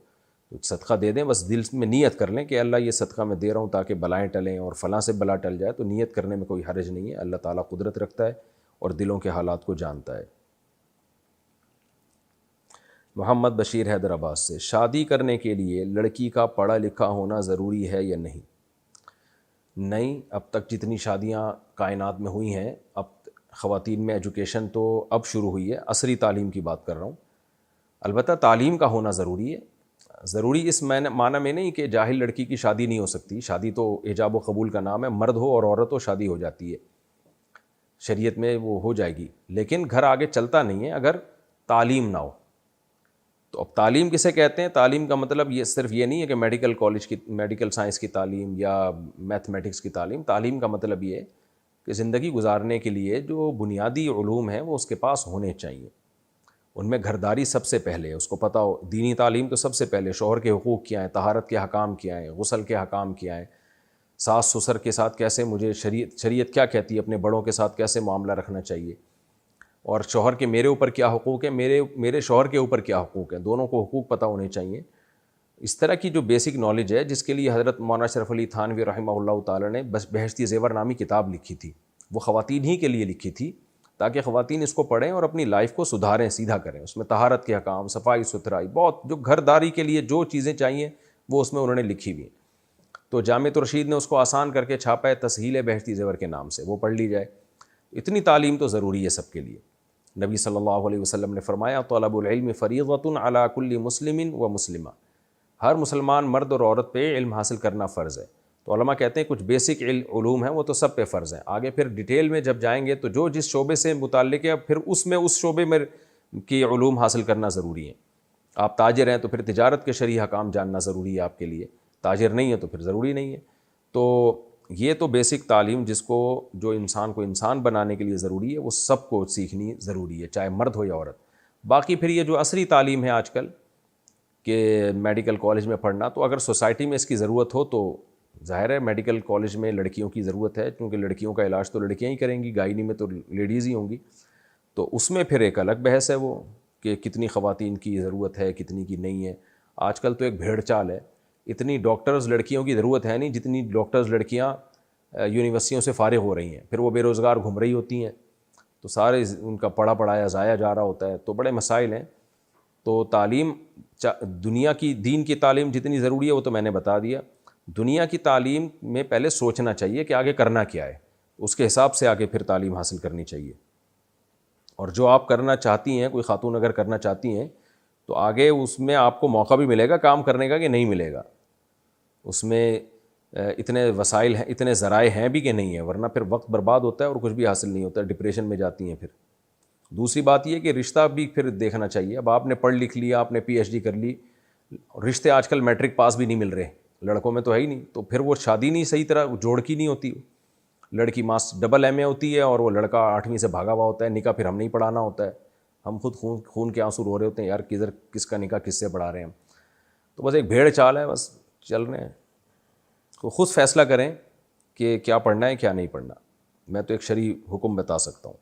تو صدقہ دے دیں، بس دل میں نیت کر لیں کہ اللہ یہ صدقہ میں دے رہا ہوں تاکہ بلائیں ٹلیں اور فلاں سے بلا ٹل جائے. تو نیت کرنے میں کوئی حرج نہیں ہے. اللہ تعالیٰ قدرت رکھتا ہے اور دلوں کے حالات کو جانتا ہے. محمد بشیر حیدرآباد سے، شادی کرنے کے لیے لڑکی کا پڑھا لکھا ہونا ضروری ہے یا نہیں؟ نہیں، اب تک جتنی شادیاں کائنات میں ہوئی ہیں، اب خواتین میں ایجوکیشن تو اب شروع ہوئی ہے. عصری تعلیم کی بات کر رہا ہوں. البتہ تعلیم کا ہونا ضروری ہے. ضروری اس معنی میں نہیں کہ جاہل لڑکی کی شادی نہیں ہو سکتی، شادی تو ایجاب و قبول کا نام ہے، مرد ہو اور عورت ہو شادی ہو جاتی ہے، شریعت میں وہ ہو جائے گی، لیکن گھر آگے چلتا نہیں ہے اگر تعلیم نہ ہو۔ تو اب تعلیم کسے کہتے ہیں؟ تعلیم کا مطلب یہ صرف یہ نہیں ہے کہ میڈیکل کالج کی میڈیکل سائنس کی تعلیم یا میتھمیٹکس کی تعلیم۔ تعلیم کا مطلب یہ ہے کہ زندگی گزارنے کے لیے جو بنیادی علوم ہیں وہ اس کے پاس ہونے چاہیے، ان میں گھرداری سب سے پہلے ہے، اس کو پتہ ہو، دینی تعلیم تو سب سے پہلے، شوہر کے حقوق کیا ہیں، طہارت کے حکام کیا ہیں، غسل کے حکام کیا ہیں، ساس سسر کے ساتھ کیسے مجھے شریعت کیا کہتی ہے، اپنے بڑوں کے ساتھ کیسے معاملہ رکھنا چاہیے، اور شوہر کے میرے اوپر کیا حقوق ہیں، میرے شوہر کے اوپر کیا حقوق ہیں، دونوں کو حقوق پتہ ہونے چاہیے۔ اس طرح کی جو بیسک نالج ہے، جس کے لیے حضرت مولانا اشرف علی تھانوی رحمہ اللہ تعالی نے بہشتی زیور نامی کتاب لکھی تھی، وہ خواتین ہی کے لیے لکھی تھی تاکہ خواتین اس کو پڑھیں اور اپنی لائف کو سدھاریں، سیدھا کریں۔ اس میں طہارت کے حکام، صفائی ستھرائی، بہت جو گھرداری کے لیے جو چیزیں چاہیے وہ اس میں انہوں نے لکھی ہوئی ہیں۔ تو جامعۃ الرشید نے اس کو آسان کر کے چھاپا ہے تسہیل بہشتی زیور کے نام سے، وہ پڑھ لی جائے۔ اتنی تعلیم تو ضروری ہے سب کے لیے۔ نبی صلی اللہ علیہ وسلم نے فرمایا طلب العلم فریضۃ علی کل مسلم و مسلمہ، ہر مسلمان مرد اور عورت پہ علم حاصل کرنا فرض ہے۔ تو علماء کہتے ہیں کچھ بیسک علوم ہیں وہ تو سب پہ فرض ہیں، آگے پھر ڈیٹیل میں جب جائیں گے تو جو جس شعبے سے متعلق ہے پھر اس شعبے میں کی علوم حاصل کرنا ضروری ہے۔ آپ تاجر ہیں تو پھر تجارت کے شرعی حکام جاننا ضروری ہے آپ کے لیے، تاجر نہیں ہے تو پھر ضروری نہیں ہے۔ تو یہ تو بیسک تعلیم جس کو جو انسان کو انسان بنانے کے لیے ضروری ہے وہ سب کو سیکھنی ضروری ہے، چاہے مرد ہو یا عورت۔ باقی پھر یہ جو عصری تعلیم ہے آج کل کہ میڈیکل کالج میں پڑھنا، تو اگر سوسائٹی میں اس کی ضرورت ہو تو ظاہر ہے میڈیکل کالج میں لڑکیوں کی ضرورت ہے، کیونکہ لڑکیوں کا علاج تو لڑکیاں ہی کریں گی، گائنی میں تو لیڈیز ہی ہوں گی، تو اس میں پھر ایک الگ بحث ہے وہ کہ کتنی خواتین کی ضرورت ہے کتنی کی نہیں ہے۔ آج کل تو ایک بھیڑ چال ہے، اتنی ڈاکٹرز لڑکیوں کی ضرورت ہے نہیں جتنی ڈاکٹرز لڑکیاں یونیورسٹیوں سے فارغ ہو رہی ہیں، پھر وہ بے روزگار گھوم رہی ہوتی ہیں، تو سارے ان کا پڑھا پڑھایا ضائع جا رہا ہوتا ہے، تو بڑے مسائل ہیں۔ تو تعلیم دنیا کی دین کی تعلیم جتنی ضروری ہے وہ تو میں نے بتا دیا، دنیا کی تعلیم میں پہلے سوچنا چاہیے کہ آگے کرنا کیا ہے، اس کے حساب سے آگے پھر تعلیم حاصل کرنی چاہیے۔ اور جو آپ کرنا چاہتی ہیں، کوئی خاتون اگر کرنا چاہتی ہیں تو آگے اس میں آپ کو موقع بھی ملے گا کام کرنے کا کہ نہیں ملے گا، اس میں اتنے وسائل ہیں، اتنے ذرائع ہیں بھی کہ نہیں ہیں، ورنہ پھر وقت برباد ہوتا ہے اور کچھ بھی حاصل نہیں ہوتا ہے، ڈپریشن میں جاتی ہیں۔ پھر دوسری بات یہ کہ رشتہ بھی پھر دیکھنا چاہیے۔ اب آپ نے پڑھ لکھ لیا، آپ نے پی ایچ ڈی کر لی، رشتے آج کل میٹرک پاس بھی نہیں مل رہے، لڑکوں میں تو ہے ہی نہیں، تو پھر وہ شادی نہیں صحیح طرح جوڑ کی نہیں ہوتی، لڑکی ڈبل ایم اے ہوتی ہے اور وہ لڑکا 8ویں سے بھاگا ہوا ہوتا ہے، نکاح پھر ہم نہیں پڑھانا ہوتا ہے، ہم خود خون کے آنسو رو رہے ہوتے ہیں، یار کدھر کس کا نکاح کس سے پڑھا رہے ہیں ہم۔ تو بس ایک بھیڑ چال ہے، بس چل رہے ہیں، تو خود فیصلہ کریں کہ کیا پڑھنا ہے کیا نہیں پڑھنا۔ میں تو ایک شرعی حکم بتا سکتا ہوں۔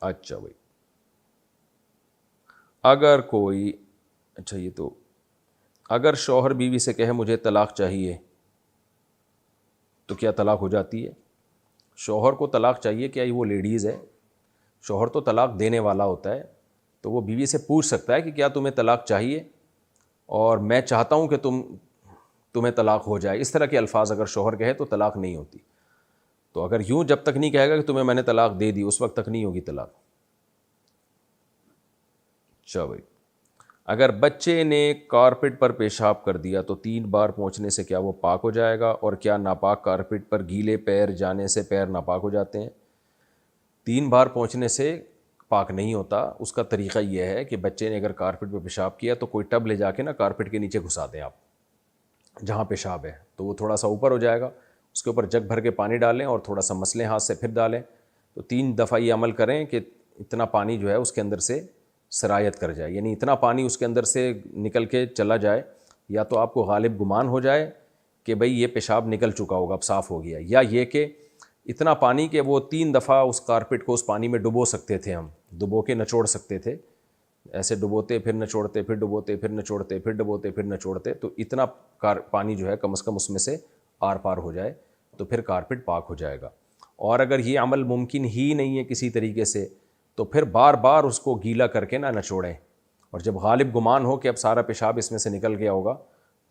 اچھا بھائی، اگر کوئی یہ تو اگر شوہر بیوی سے کہے مجھے طلاق چاہیے تو کیا طلاق ہو جاتی ہے؟ شوہر کو طلاق چاہیے، کیا وہ لیڈیز ہے؟ شوہر تو طلاق دینے والا ہوتا ہے، تو وہ بیوی سے پوچھ سکتا ہے کہ کیا تمہیں طلاق چاہیے اور میں چاہتا ہوں کہ تمہیں طلاق ہو جائے، اس طرح کے الفاظ اگر شوہر کہے تو طلاق نہیں ہوتی۔ تو اگر یوں جب تک نہیں کہے گا کہ تمہیں میں نے طلاق دے دی، اس وقت تک نہیں ہوگی طلاق۔ اچھا بھائی، اگر بچے نے کارپیٹ پر پیشاب کر دیا تو 3 بار پہنچنے سے کیا وہ پاک ہو جائے گا؟ اور کیا ناپاک کارپیٹ پر گیلے پیر جانے سے پیر ناپاک ہو جاتے ہیں؟ 3 بار پہنچنے سے پاک نہیں ہوتا۔ اس کا طریقہ یہ ہے کہ بچے نے اگر کارپیٹ پہ پیشاب کیا تو کوئی ٹب لے جا کے نا کارپیٹ کے نیچے گھسا دیں آپ، جہاں پیشاب ہے تو وہ تھوڑا سا اوپر ہو جائے گا، اس کے اوپر جگ بھر کے پانی ڈالیں اور تھوڑا سا مسلیں ہاتھ سے، پھر ڈالیں، تو 3 دفعہ یہ عمل کریں کہ اتنا پانی جو ہے اس کے اندر سے سرایت کر جائے، یعنی اتنا پانی اس کے اندر سے نکل کے چلا جائے، یا تو آپ کو غالب گمان ہو جائے کہ بھئی یہ پیشاب نکل چکا ہوگا اب صاف ہو گیا، یا یہ کہ اتنا پانی کہ وہ 3 دفعہ اس کارپیٹ کو اس پانی میں ڈبو سکتے تھے، ہم ڈبو کے نچوڑ سکتے تھے، ایسے ڈبوتے پھر نچوڑتے پھر ڈبوتے پھر نچوڑتے پھر ڈبوتے پھر نچوڑتے، تو اتنا پانی جو ہے کم از کم اس میں سے آر پار ہو جائے تو پھر کارپیٹ پاک ہو جائے گا۔ اور اگر یہ عمل ممکن ہی نہیں ہے کسی طریقے سے تو پھر بار بار اس کو گیلا کر کے نہ نچوڑیں، اور جب غالب گمان ہو کہ اب سارا پیشاب اس میں سے نکل گیا ہوگا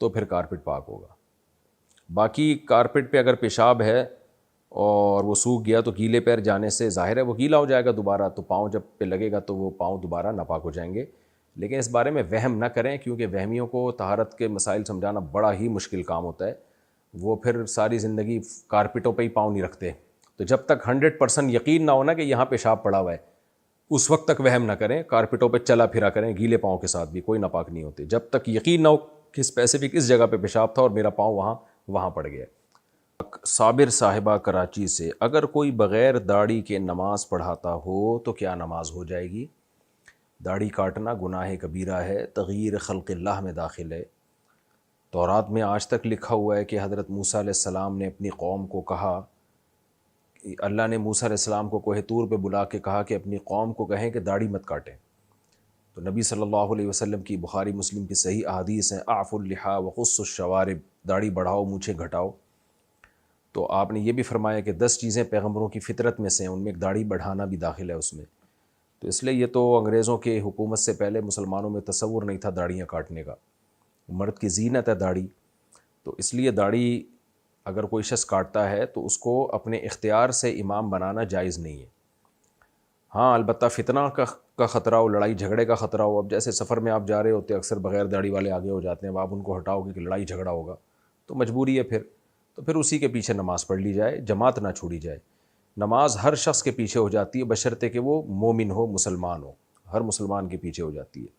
تو پھر کارپیٹ پاک ہوگا۔ باقی کارپیٹ پہ اگر پیشاب ہے اور وہ سوکھ گیا تو گیلے پیر جانے سے ظاہر ہے وہ گیلا ہو جائے گا دوبارہ، تو پاؤں جب پہ لگے گا تو وہ پاؤں دوبارہ ناپاک ہو جائیں گے، لیکن اس بارے میں وہم نہ کریں، کیونکہ وہمیوں کو طہارت کے مسائل سمجھانا بڑا ہی مشکل کام ہوتا ہے، وہ پھر ساری زندگی کارپیٹوں پہ ہی پاؤں نہیں رکھتے. تو جب تک 100% یقین نہ ہونا کہ یہاں پیشاب پڑا ہوا ہے، اس وقت تک وہم نہ کریں، کارپیٹوں پہ چلا پھرا کریں گیلے پاؤں کے ساتھ بھی، کوئی ناپاک نہیں ہوتے جب تک یقین نہ ہو کہ اسپیسیفک اس جگہ پہ پیشاب تھا اور میرا پاؤں وہاں پڑ گیا. صابر صاحبہ کراچی سے، اگر کوئی بغیر داڑھی کے نماز پڑھاتا ہو تو کیا نماز ہو جائے گی؟ داڑھی کاٹنا گناہ کبیرہ ہے، تغییر خلق اللہ میں داخل ہے. تورات میں آج تک لکھا ہوا ہے کہ حضرت موسیٰ علیہ السلام نے اپنی قوم کو کہا، اللہ نے موسیٰ علیہ السلام کو کوہ طور پہ بلا کے کہا کہ اپنی قوم کو کہیں کہ داڑھی مت کاٹیں. تو نبی صلی اللہ علیہ وسلم کی بخاری مسلم کی صحیح احادیث ہیں، اعفوا اللحیٰ وقصوا الشوارب، داڑھی بڑھاؤ مونچھیں گھٹاؤ. تو آپ نے یہ بھی فرمایا کہ 10 چیزیں پیغمبروں کی فطرت میں سے ہیں، ان میں ایک داڑھی بڑھانا بھی داخل ہے اس میں. تو اس لیے یہ تو انگریزوں کے حکومت سے پہلے مسلمانوں میں تصور نہیں تھا داڑھیاں کاٹنے کا، مرد کی زینت ہے داڑھی. تو اس لیے داڑھی اگر کوئی شخص کاٹتا ہے تو اس کو اپنے اختیار سے امام بنانا جائز نہیں ہے. ہاں البتہ فتنہ کا خطرہ ہو، لڑائی جھگڑے کا خطرہ ہو. اب جیسے سفر میں آپ جا رہے ہوتے اکثر بغیر داڑھی والے آگے ہو جاتے ہیں، اب آپ ان کو ہٹاؤ گے کہ لڑائی جھگڑا ہوگا تو مجبوری ہے پھر اسی کے پیچھے نماز پڑھ لی جائے، جماعت نہ چھوڑی جائے. نماز ہر شخص کے پیچھے ہو جاتی ہے بشرطے کہ وہ مومن ہو، مسلمان ہو، ہر مسلمان کے پیچھے ہو جاتی ہے.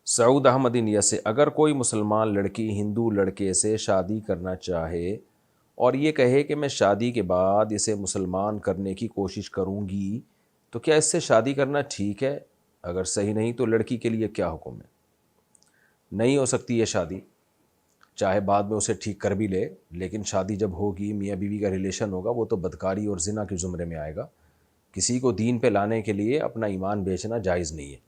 سعود احمد انڈیا سے، اگر کوئی مسلمان لڑکی ہندو لڑکے سے شادی کرنا چاہے اور یہ کہے کہ میں شادی کے بعد اسے مسلمان کرنے کی کوشش کروں گی تو کیا اس سے شادی کرنا ٹھیک ہے؟ اگر صحیح نہیں تو لڑکی کے لیے کیا حکم ہے؟ نہیں ہو سکتی یہ شادی، چاہے بعد میں اسے ٹھیک کر بھی لے، لیکن شادی جب ہوگی میاں بیوی کا ریلیشن ہوگا وہ تو بدکاری اور زنا کے زمرے میں آئے گا. کسی کو دین پہ لانے کے لیے اپنا ایمان بیچنا جائز نہیں ہے.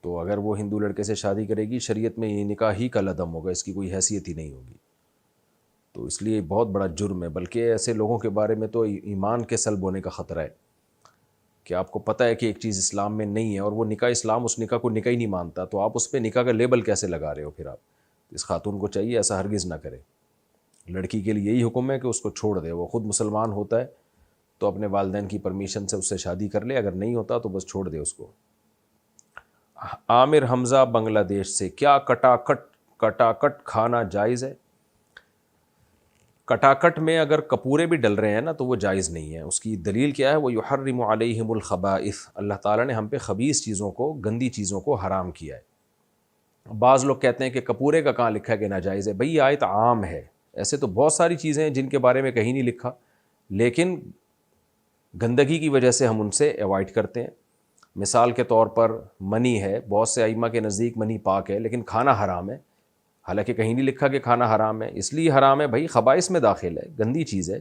تو اگر وہ ہندو لڑکے سے شادی کرے گی، شریعت میں یہ نکاح ہی کا لدم ہوگا، اس کی کوئی حیثیت ہی نہیں ہوگی. تو اس لیے بہت بڑا جرم ہے، بلکہ ایسے لوگوں کے بارے میں تو ایمان کے سلب ہونے کا خطرہ ہے کہ آپ کو پتہ ہے کہ ایک چیز اسلام میں نہیں ہے اور وہ نکاح اسلام اس نکاح کو نکاح ہی نہیں مانتا، تو آپ اس پہ نکاح کا لیبل کیسے لگا رہے ہو؟ پھر آپ اس خاتون کو چاہیے ایسا ہرگز نہ کرے. لڑکی کے لیے یہی حکم ہے کہ اس کو چھوڑ دے، وہ خود مسلمان ہوتا ہے تو اپنے والدین کی پرمیشن سے اس سے شادی کر لے، اگر نہیں ہوتا تو بس چھوڑ دے اس کو. عامر حمزہ بنگلہ دیش سے، کیا کٹاکٹ کھانا جائز ہے؟ کٹاکٹ میں اگر کپورے بھی ڈل رہے ہیں نا تو وہ جائز نہیں ہے. اس کی دلیل کیا ہے؟ وہ یحرم علیہم الخبائث، اللہ تعالیٰ نے ہم پہ خبیث چیزوں کو، گندی چیزوں کو حرام کیا ہے. بعض لوگ کہتے ہیں کہ کپورے کا کہاں لکھا ہے کہ ناجائز ہے؟ بھئی یہ آیت عام ہے، ایسے تو بہت ساری چیزیں ہیں جن کے بارے میں کہیں نہیں لکھا، لیکن گندگی کی وجہ سے ہم ان سے ایوائڈ کرتے ہیں. مثال کے طور پر منی ہے، بہت سے ائمہ کے نزدیک منی پاک ہے لیکن کھانا حرام ہے، حالانکہ کہیں نہیں لکھا کہ کھانا حرام ہے. اس لیے حرام ہے بھائی خبائث میں داخل ہے، گندی چیز ہے،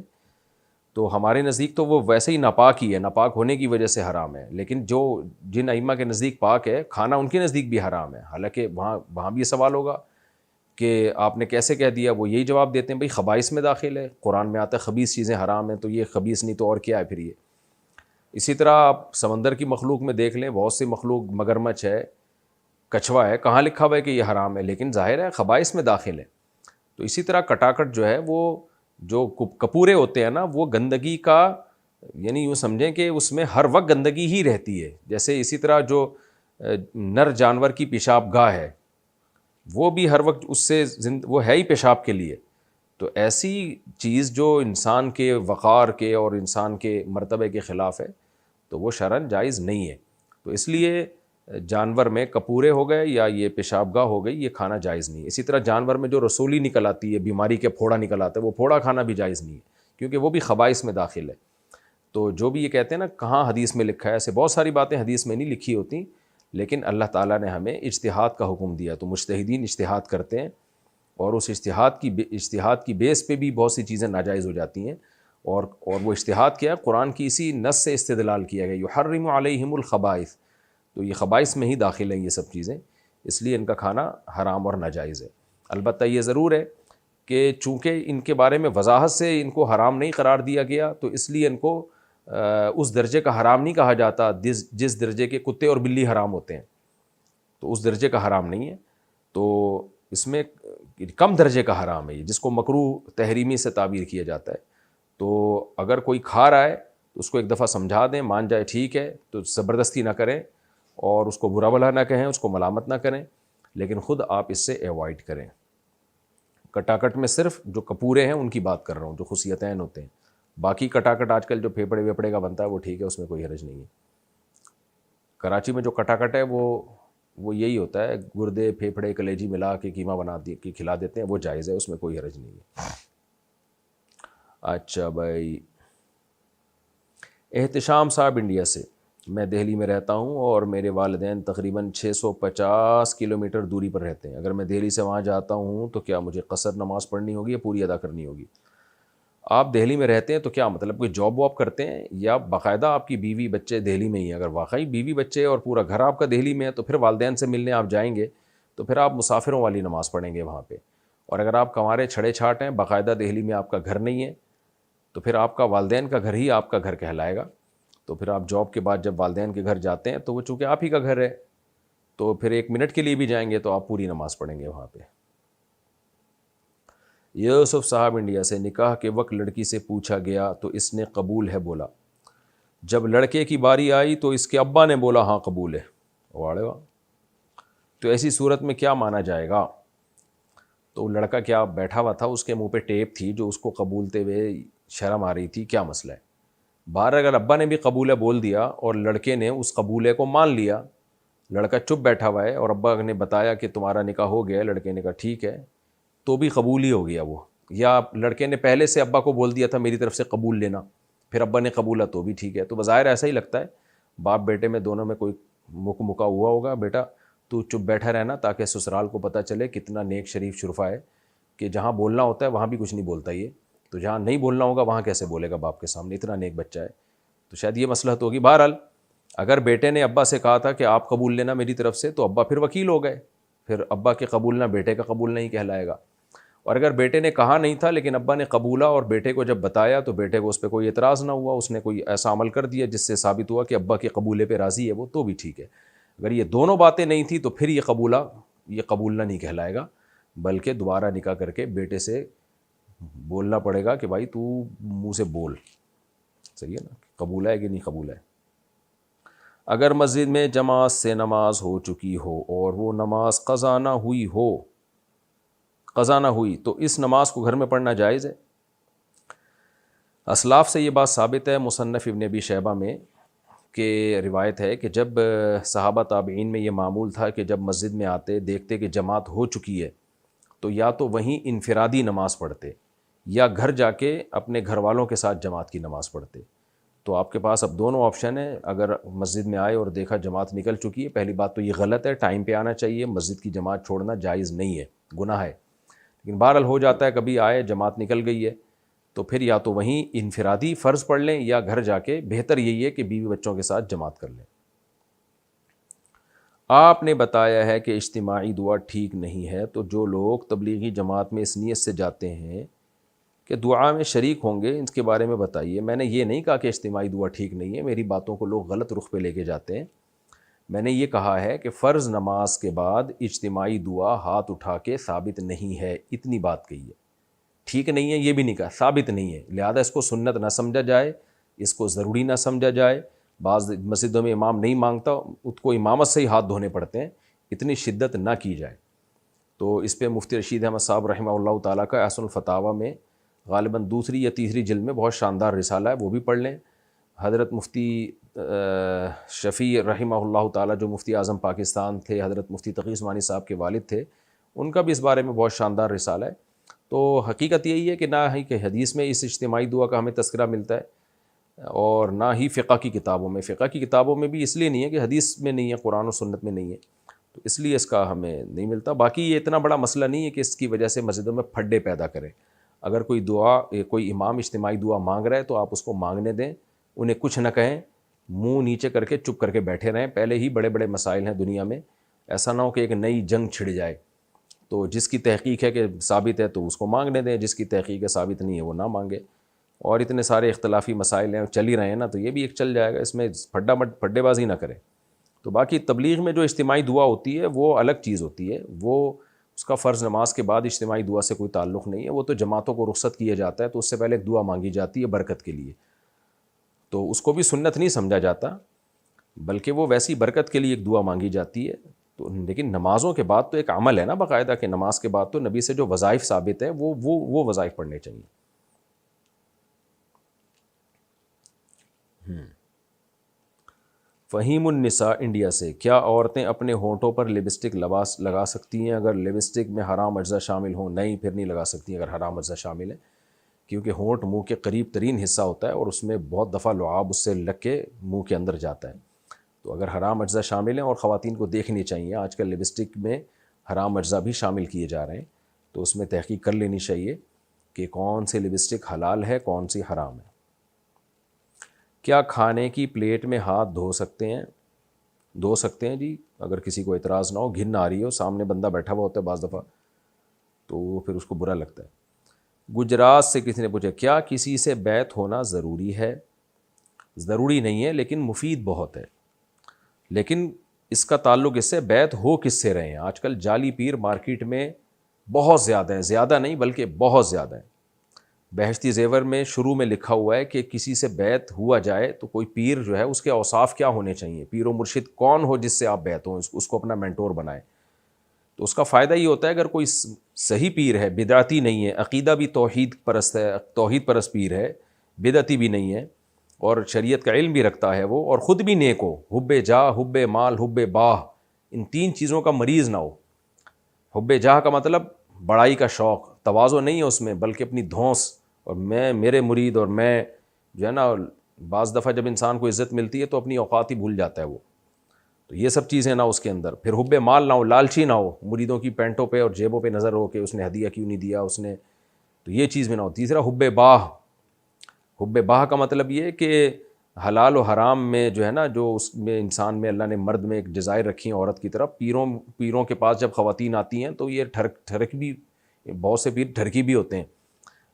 تو ہمارے نزدیک تو وہ ویسے ہی ناپاک ہی ہے، ناپاک ہونے کی وجہ سے حرام ہے. لیکن جن ائمہ کے نزدیک پاک ہے، کھانا ان کے نزدیک بھی حرام ہے. حالانکہ وہاں بھی یہ سوال ہوگا کہ آپ نے کیسے کہہ دیا؟ وہ یہی جواب دیتے ہیں بھائی خبائث میں داخل ہے، قرآن میں آتا ہے خبیث چیزیں حرام ہیں، تو یہ خبیث نہیں تو اور کیا ہے پھر یہ. اسی طرح آپ سمندر کی مخلوق میں دیکھ لیں، بہت سی مخلوق، مگرمچھ ہے، کچھوا ہے، کہاں لکھا ہوا ہے کہ یہ حرام ہے؟ لیکن ظاہر ہے خبائث میں داخل ہے. تو اسی طرح کٹاکٹ جو ہے، وہ جو کپورے ہوتے ہیں نا، وہ گندگی کا، یعنی یوں سمجھیں کہ اس میں ہر وقت گندگی ہی رہتی ہے. جیسے اسی طرح جو نر جانور کی پیشاب گاہ ہے وہ بھی ہر وقت اس سے وہ ہے ہی پیشاب کے لیے. تو ایسی چیز جو انسان کے وقار کے اور انسان کے مرتبے کے خلاف ہے تو وہ شرعاً جائز نہیں ہے. تو اس لیے جانور میں کپورے ہو گئے یا یہ پیشاب گاہ ہو گئی، یہ کھانا جائز نہیں ہے. اسی طرح جانور میں جو رسولی نکل آتی ہے، بیماری کے پھوڑا نکل آتا ہے، وہ پھوڑا کھانا بھی جائز نہیں ہے، کیونکہ وہ بھی خبائث میں داخل ہے. تو جو بھی یہ کہتے ہیں نا کہاں حدیث میں لکھا ہے، ایسے بہت ساری باتیں حدیث میں نہیں لکھی ہوتی، لیکن اللہ تعالیٰ نے ہمیں اجتہاد کا حکم دیا، تو مجتہدین اجتہاد کرتے ہیں اور اس اجتہاد کی بیس پہ بھی بہت سی چیزیں ناجائز ہو جاتی ہیں. اور وہ اجتہاد کیا ہے؟ قرآن کی اسی نص سے استدلال کیا گیا، یحرم علیہم الخبائث، تو یہ خبائث میں ہی داخل ہیں یہ سب چیزیں، اس لیے ان کا کھانا حرام اور ناجائز ہے. البتہ یہ ضرور ہے کہ چونکہ ان کے بارے میں وضاحت سے ان کو حرام نہیں قرار دیا گیا، تو اس لیے ان کو اس درجے کا حرام نہیں کہا جاتا جس درجے کے کتے اور بلی حرام ہوتے ہیں، تو اس درجے کا حرام نہیں ہے. تو اس میں کم درجے کا حرام ہے، جس کو مکروہ تحریمی سے تعبیر کیا جاتا ہے. تو اگر کوئی کھا رہا ہے تو اس کو ایک دفعہ سمجھا دیں، مان جائے ٹھیک ہے، تو زبردستی نہ کریں اور اس کو برا بھلا نہ کہیں، اس کو ملامت نہ کریں، لیکن خود آپ اس سے ایوائڈ کریں۔ کٹاکٹ میں صرف جو کپورے ہیں ان کی بات کر رہا ہوں، جو خصیتین ہوتے ہیں، باقی کٹاکٹ آج کل جو پھیپڑے ویپڑے کا بنتا ہے وہ ٹھیک ہے، اس میں کوئی حرج نہیں ہے۔ کراچی میں جو کٹاکٹ ہے وہ یہی ہوتا ہے، گردے پھیپڑے کلیجی ملا کے قیمہ بنا کے کھلا دیتے ہیں، وہ جائز ہے، اس میں کوئی حرج نہیں ہے۔ اچھا بھائی، احتشام صاحب انڈیا سے، میں دہلی میں رہتا ہوں اور میرے والدین تقریباً 650 کلومیٹر دوری پر رہتے ہیں، اگر میں دہلی سے وہاں جاتا ہوں تو کیا مجھے قصر نماز پڑھنی ہوگی یا پوری ادا کرنی ہوگی؟ آپ دہلی میں رہتے ہیں تو کیا مطلب کوئی جاب واب کرتے ہیں یا باقاعدہ آپ کی بیوی بچے دہلی میں ہی ہیں؟ اگر واقعی بیوی بچے اور پورا گھر آپ کا دہلی میں ہے تو پھر والدین سے ملنے آپ جائیں گے تو پھر آپ مسافروں والی نماز پڑھیں گے وہاں پہ، اور اگر آپ کنوارے چھڑے چھاٹ ہیں، باقاعدہ دہلی میں آپ کا گھر نہیں ہے، تو پھر آپ کا والدین کا گھر ہی آپ کا گھر کہلائے گا۔ تو پھر آپ جاب کے بعد جب والدین کے گھر جاتے ہیں تو وہ چونکہ آپ ہی کا گھر ہے، تو پھر 1 منٹ کے لیے بھی جائیں گے تو آپ پوری نماز پڑھیں گے وہاں پہ۔ یوسف صاحب انڈیا سے، نکاح کے وقت لڑکی سے پوچھا گیا تو اس نے قبول ہے بولا، جب لڑکے کی باری آئی تو اس کے ابا نے بولا ہاں قبول ہے، واڑے واہ، تو ایسی صورت میں کیا مانا جائے گا؟ تو لڑکا کیا بیٹھا ہوا تھا، اس کے منہ پہ ٹیپ تھی جو اس کو قبولتے ہوئے شرم آ رہی تھی، کیا مسئلہ ہے؟ باہر اگر ابا نے بھی قبولہ بول دیا اور لڑکے نے اس قبولے کو مان لیا، لڑکا چپ بیٹھا ہوا ہے اور ابا نے بتایا کہ تمہارا نکاح ہو گیا ہے، لڑکے نے کہا ٹھیک ہے، تو بھی قبول ہی ہو گیا وہ، یا لڑکے نے پہلے سے ابا کو بول دیا تھا میری طرف سے قبول لینا، پھر ابا نے قبولا تو بھی ٹھیک ہے۔ تو بظاہر ایسا ہی لگتا ہے، باپ بیٹے میں دونوں میں کوئی مکا ہوا ہوگا، بیٹا تو چپ بیٹھا رہنا تاکہ سسرال کو پتہ چلے کتنا نیک شریف شرفا ہے، کہ جہاں بولنا ہوتا ہے وہاں بھی کچھ نہیں بولتا یہ، تو جہاں نہیں بولنا ہوگا وہاں کیسے بولے گا باپ کے سامنے، اتنا نیک بچہ ہے۔ تو شاید یہ مصلحت ہوگی۔ بہرحال اگر بیٹے نے ابا سے کہا تھا کہ آپ قبول لینا میری طرف سے، تو ابا پھر وکیل ہو گئے، پھر ابا کے قبولنا بیٹے کا قبول نہیں کہلائے گا۔ اور اگر بیٹے نے کہا نہیں تھا لیکن ابا نے قبولا اور بیٹے کو جب بتایا تو بیٹے کو اس پہ کوئی اعتراض نہ ہوا، اس نے کوئی ایسا عمل کر دیا جس سے ثابت ہوا کہ ابا کے قبولے پہ راضی ہے وہ، تو بھی ٹھیک ہے۔ اگر یہ دونوں باتیں نہیں تھیں تو پھر یہ قبولنا نہیں کہلائے گا، بلکہ دوبارہ نکاح کر کے بیٹے سے بولنا پڑے گا کہ بھائی تو منہ سے بول، صحیح ہے نا، قبول ہے کہ نہیں قبول ہے۔ اگر مسجد میں جماعت سے نماز ہو چکی ہو اور وہ نماز قضا نہ ہوئی تو اس نماز کو گھر میں پڑھنا جائز ہے؟ اسلاف سے یہ بات ثابت ہے، مصنف ابن ابی شیبہ میں کہ روایت ہے کہ جب صحابہ تابعین میں یہ معمول تھا کہ جب مسجد میں آتے دیکھتے کہ جماعت ہو چکی ہے تو یا تو وہیں انفرادی نماز پڑھتے یا گھر جا کے اپنے گھر والوں کے ساتھ جماعت کی نماز پڑھتے۔ تو آپ کے پاس اب دونوں آپشن ہیں، اگر مسجد میں آئے اور دیکھا جماعت نکل چکی ہے، پہلی بات تو یہ غلط ہے، ٹائم پہ آنا چاہیے، مسجد کی جماعت چھوڑنا جائز نہیں ہے، گناہ ہے، لیکن بہرحال ہو جاتا ہے کبھی آئے جماعت نکل گئی ہے تو پھر یا تو وہیں انفرادی فرض پڑھ لیں یا گھر جا کے، بہتر یہی ہے کہ بیوی بچوں کے ساتھ جماعت کر لیں۔ آپ نے بتایا ہے کہ اجتماعی دعا ٹھیک نہیں ہے، تو جو لوگ تبلیغی جماعت میں اس نیت سے جاتے ہیں کہ دعا میں شریک ہوں گے، اس کے بارے میں بتائیے۔ میں نے یہ نہیں کہا کہ اجتماعی دعا ٹھیک نہیں ہے، میری باتوں کو لوگ غلط رخ پہ لے کے جاتے ہیں۔ میں نے یہ کہا ہے کہ فرض نماز کے بعد اجتماعی دعا ہاتھ اٹھا کے ثابت نہیں ہے، اتنی بات کہی ہے، ٹھیک نہیں ہے یہ بھی نہیں کہا، ثابت نہیں ہے، لہذا اس کو سنت نہ سمجھا جائے، اس کو ضروری نہ سمجھا جائے۔ بعض مسجدوں میں امام نہیں مانگتا، اس کو امامت سے ہی ہاتھ دھونے پڑتے ہیں، اتنی شدت نہ کی جائے۔ تو اس پہ مفتی رشید احمد صاحب رحمہ اللہ تعالیٰ کا احسن الفتاویٰ میں غالباً 2 یا 3 جلد میں بہت شاندار رسالہ ہے، وہ بھی پڑھ لیں۔ حضرت مفتی شفیع رحمہ اللہ تعالیٰ جو مفتی اعظم پاکستان تھے، حضرت مفتی تقی عثمانی صاحب کے والد تھے، ان کا بھی اس بارے میں بہت شاندار رسالہ ہے۔ تو حقیقت یہی ہے کہ نہ ہی کہ حدیث میں اس اجتماعی دعا کا ہمیں تذکرہ ملتا ہے اور نہ ہی فقہ کی کتابوں میں، فقہ کی کتابوں میں بھی اس لیے نہیں ہے کہ حدیث میں نہیں ہے، قرآن و سنت میں نہیں ہے، تو اس لیے اس کا ہمیں نہیں ملتا۔ باقی یہ اتنا بڑا مسئلہ نہیں ہے کہ اس کی وجہ سے مسجدوں میں پھڈے پیدا کریں۔ اگر کوئی امام اجتماعی دعا مانگ رہا ہے تو آپ اس کو مانگنے دیں، انہیں کچھ نہ کہیں، منہ نیچے کر کے چپ کر کے بیٹھے رہیں۔ پہلے ہی بڑے بڑے مسائل ہیں دنیا میں، ایسا نہ ہو کہ ایک نئی جنگ چھڑ جائے۔ تو جس کی تحقیق ہے کہ ثابت ہے تو اس کو مانگنے دیں، جس کی تحقیق ہے ثابت نہیں ہے وہ نہ مانگے۔ اور اتنے سارے اختلافی مسائل ہیں چل ہی رہے ہیں نا، تو یہ بھی ایک چل جائے گا، اس میں پھڈے بازی نہ کریں۔ تو باقی تبلیغ میں جو اجتماعی دعا ہوتی ہے وہ الگ چیز ہوتی ہے، وہ اس کا فرض نماز کے بعد اجتماعی دعا سے کوئی تعلق نہیں ہے، وہ تو جماعتوں کو رخصت کیا جاتا ہے تو اس سے پہلے ایک دعا مانگی جاتی ہے برکت کے لیے۔ تو اس کو بھی سنت نہیں سمجھا جاتا، بلکہ وہ ویسی برکت کے لیے ایک دعا مانگی جاتی ہے. تو لیکن نمازوں کے بعد تو ایک عمل ہے نا باقاعدہ، کہ نماز کے بعد تو نبی سے جو وظائف ثابت ہیں وہ وظائف پڑھنے چاہیے. فہیم النساء انڈیا سے، کیا عورتیں اپنے ہونٹوں پر لپسٹک لگا سکتی ہیں اگر لپسٹک میں حرام اجزاء شامل ہوں؟ نہیں، پھر نہیں لگا سکتی اگر حرام اجزاء شامل ہیں، کیونکہ ہونٹ منہ کے قریب ترین حصہ ہوتا ہے اور اس میں بہت دفعہ لعاب اس سے لگ کے منہ کے اندر جاتا ہے. تو اگر حرام اجزاء شامل ہیں، اور خواتین کو دیکھنی چاہیے، آج کل لپسٹک میں حرام اجزاء بھی شامل کیے جا رہے ہیں، تو اس میں تحقیق کر لینی چاہیے کہ کون سی لپسٹک حلال ہے، کون سی حرام ہے. کیا کھانے کی پلیٹ میں ہاتھ دھو سکتے ہیں جی، اگر کسی کو اعتراض نہ ہو، گھن نہ آ رہی ہو، سامنے بندہ بیٹھا ہوا ہوتا ہے بعض دفعہ تو پھر اس کو برا لگتا ہے. گجرات سے کسی نے پوچھا، کیا کسی سے بیعت ہونا ضروری ہے؟ ضروری نہیں ہے، لیکن مفید بہت ہے. لیکن اس کا تعلق اس سے بیعت ہو کس سے رہے ہیں. آج کل جعلی پیر مارکیٹ میں بہت زیادہ ہیں، زیادہ نہیں بلکہ بہت زیادہ ہیں. بہشتی زیور میں شروع میں لکھا ہوا ہے کہ کسی سے بیعت ہوا جائے تو کوئی پیر جو ہے اس کے اوصاف کیا ہونے چاہیے، پیر و مرشد کون ہو جس سے آپ بیعت ہوں، اس کو اپنا مینٹور بنائیں. تو اس کا فائدہ یہ ہوتا ہے اگر کوئی صحیح پیر ہے، بدعتی نہیں ہے، عقیدہ بھی توحید پرست ہے، توحید پرست پیر ہے، بدعتی بھی نہیں ہے، اور شریعت کا علم بھی رکھتا ہے وہ، اور خود بھی نیک ہو، حب جاہ، حب مال، حب باہ، ان تین چیزوں کا مریض نہ ہو. حب جاہ کا مطلب بڑائی کا شوق، تواضع نہیں ہے اس میں، بلکہ اپنی دھونس، اور میں میرے مرید، اور میں جو ہے نا، بعض دفعہ جب انسان کو عزت ملتی ہے تو اپنی اوقات ہی بھول جاتا ہے وہ. تو یہ سب چیزیں نہ اس کے اندر. پھر حب مال نہ ہو، لالچی نہ ہو، مریدوں کی پینٹوں پہ اور جیبوں پہ نظر ہو کہ اس نے ہدیہ کیوں نہیں دیا اس نے، تو یہ چیز میں نہ ہو. تیسرا حب باہ. حب باہ کا مطلب یہ کہ حلال و حرام میں جو ہے نا، جو اس میں انسان میں اللہ نے مرد میں ایک ڈیزائر رکھی ہے عورت کی طرف. پیروں کے پاس جب خواتین آتی ہیں تو یہ ٹھرک بھی، بہت سے پیر ٹھرکی بھی ہوتے ہیں،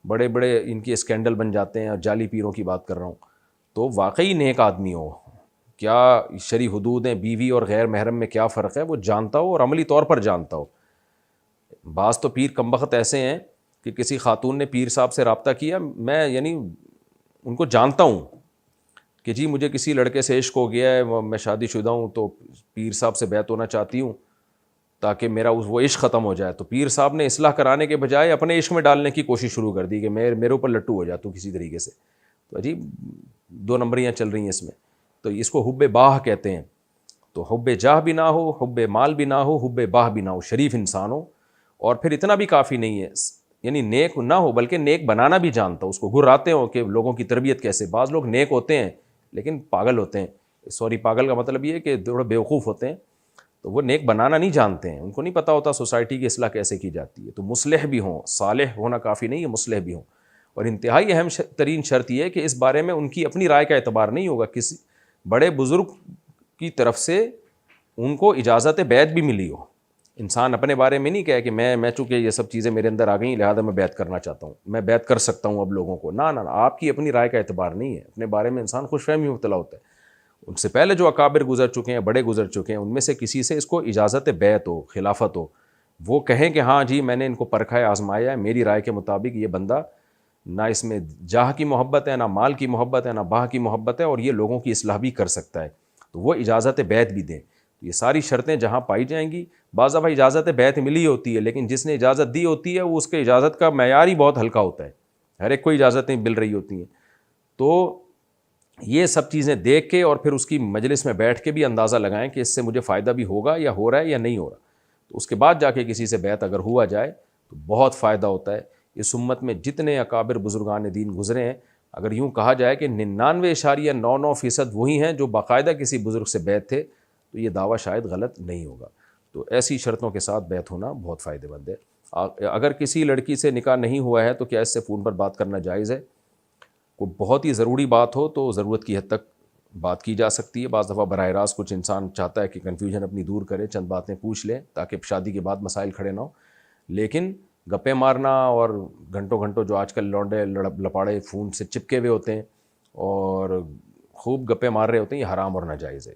بڑے بڑے ان کے اسکینڈل بن جاتے ہیں. اور جعلی پیروں کی بات کر رہا ہوں. تو واقعی نیک آدمی ہو، کیا شرعی حدود ہیں، بیوی اور غیر محرم میں کیا فرق ہے، وہ جانتا ہو اور عملی طور پر جانتا ہو. بعض تو پیر کمبخت ایسے ہیں کہ کسی خاتون نے پیر صاحب سے رابطہ کیا، میں یعنی ان کو جانتا ہوں کہ جی مجھے کسی لڑکے سے عشق ہو گیا ہے، میں شادی شدہ ہوں، تو پیر صاحب سے بیعت ہونا چاہتی ہوں تاکہ میرا وہ عشق ختم ہو جائے. تو پیر صاحب نے اصلاح کرانے کے بجائے اپنے عشق میں ڈالنے کی کوشش شروع کر دی کہ میرے اوپر لٹو ہو جا تو کسی طریقے سے. تو عجیب دو نمبریاں چل رہی ہیں اس میں. تو اس کو حب باہ کہتے ہیں. تو حب جاہ بھی نہ ہو، حب مال بھی نہ ہو، حب باہ بھی نہ ہو، شریف انسان ہو. اور پھر اتنا بھی کافی نہیں ہے، یعنی نیک نہ ہو بلکہ نیک بنانا بھی جانتا ہو. اس کو گھراتے ہو کہ لوگوں کی تربیت کیسے. بعض لوگ نیک ہوتے ہیں لیکن پاگل ہوتے ہیں. سوری، پاگل کا مطلب یہ ہے کہ تھوڑے بیوقوف ہوتے ہیں، تو وہ نیک بنانا نہیں جانتے ہیں، ان کو نہیں پتہ ہوتا سوسائٹی کی اصلاح کیسے کی جاتی ہے. تو مصلح بھی ہوں، صالح ہونا کافی نہیں ہے، مصلح بھی ہوں. اور انتہائی اہم ترین شرط یہ ہے کہ اس بارے میں ان کی اپنی رائے کا اعتبار نہیں ہوگا، کسی بڑے بزرگ کی طرف سے ان کو اجازت بیعت بھی ملی ہو. انسان اپنے بارے میں نہیں کہے کہ میں چونکہ یہ سب چیزیں میرے اندر آ گئیں لہٰذا میں بیعت کرنا چاہتا ہوں، میں بیعت کر سکتا ہوں اب لوگوں کو. نہ، آپ کی اپنی رائے کا اعتبار نہیں ہے. اپنے بارے میں انسان خوش فہمی مبتلا ہوتا ہے. ان سے پہلے جو اکابر گزر چکے ہیں، بڑے گزر چکے ہیں، ان میں سے کسی سے اس کو اجازت بیعت ہو، خلافت ہو، وہ کہیں کہ ہاں جی میں نے ان کو پرکھا ہے، آزمایا ہے، میری رائے کے مطابق یہ بندہ نہ اس میں جاہ کی محبت ہے، نہ مال کی محبت ہے، نہ باہ کی محبت ہے، اور یہ لوگوں کی اصلاح بھی کر سکتا ہے، تو وہ اجازت بیعت بھی دیں. یہ ساری شرطیں جہاں پائی جائیں گی. بعض دفعہ اجازت بیعت ملی ہوتی ہے لیکن جس نے اجازت دی ہوتی ہے وہ اس کے اجازت کا معیار ہی بہت ہلکا ہوتا ہے، ہر ایک کو اجازتیں مل رہی ہوتی ہیں. تو یہ سب چیزیں دیکھ کے اور پھر اس کی مجلس میں بیٹھ کے بھی اندازہ لگائیں کہ اس سے مجھے فائدہ بھی ہوگا یا ہو رہا ہے یا نہیں ہو رہا. تو اس کے بعد جا کے کسی سے بیعت اگر ہوا جائے تو بہت فائدہ ہوتا ہے. اس امت میں جتنے اکابر بزرگان دین گزرے ہیں، اگر یوں کہا جائے کہ 99.99% وہی ہیں جو باقاعدہ کسی بزرگ سے بیعت تھے، تو یہ دعویٰ شاید غلط نہیں ہوگا. تو ایسی شرطوں کے ساتھ بیعت ہونا بہت فائدہ مند ہے. اگر کسی لڑکی سے نکاح نہیں ہوا ہے تو کیا اس سے فون پر بات کرنا جائز ہے؟ کوئی بہت ہی ضروری بات ہو تو ضرورت کی حد تک بات کی جا سکتی ہے. بعض دفعہ براہ راست کچھ انسان چاہتا ہے کہ کنفیوژن اپنی دور کرے، چند باتیں پوچھ لیں تاکہ شادی کے بعد مسائل کھڑے نہ ہوں. لیکن گپے مارنا اور گھنٹوں گھنٹوں جو آج کل لونڈے لپاڑے فون سے چپکے ہوئے ہوتے ہیں اور خوب گپے مار رہے ہوتے ہیں، یہ حرام اور ناجائز ہے.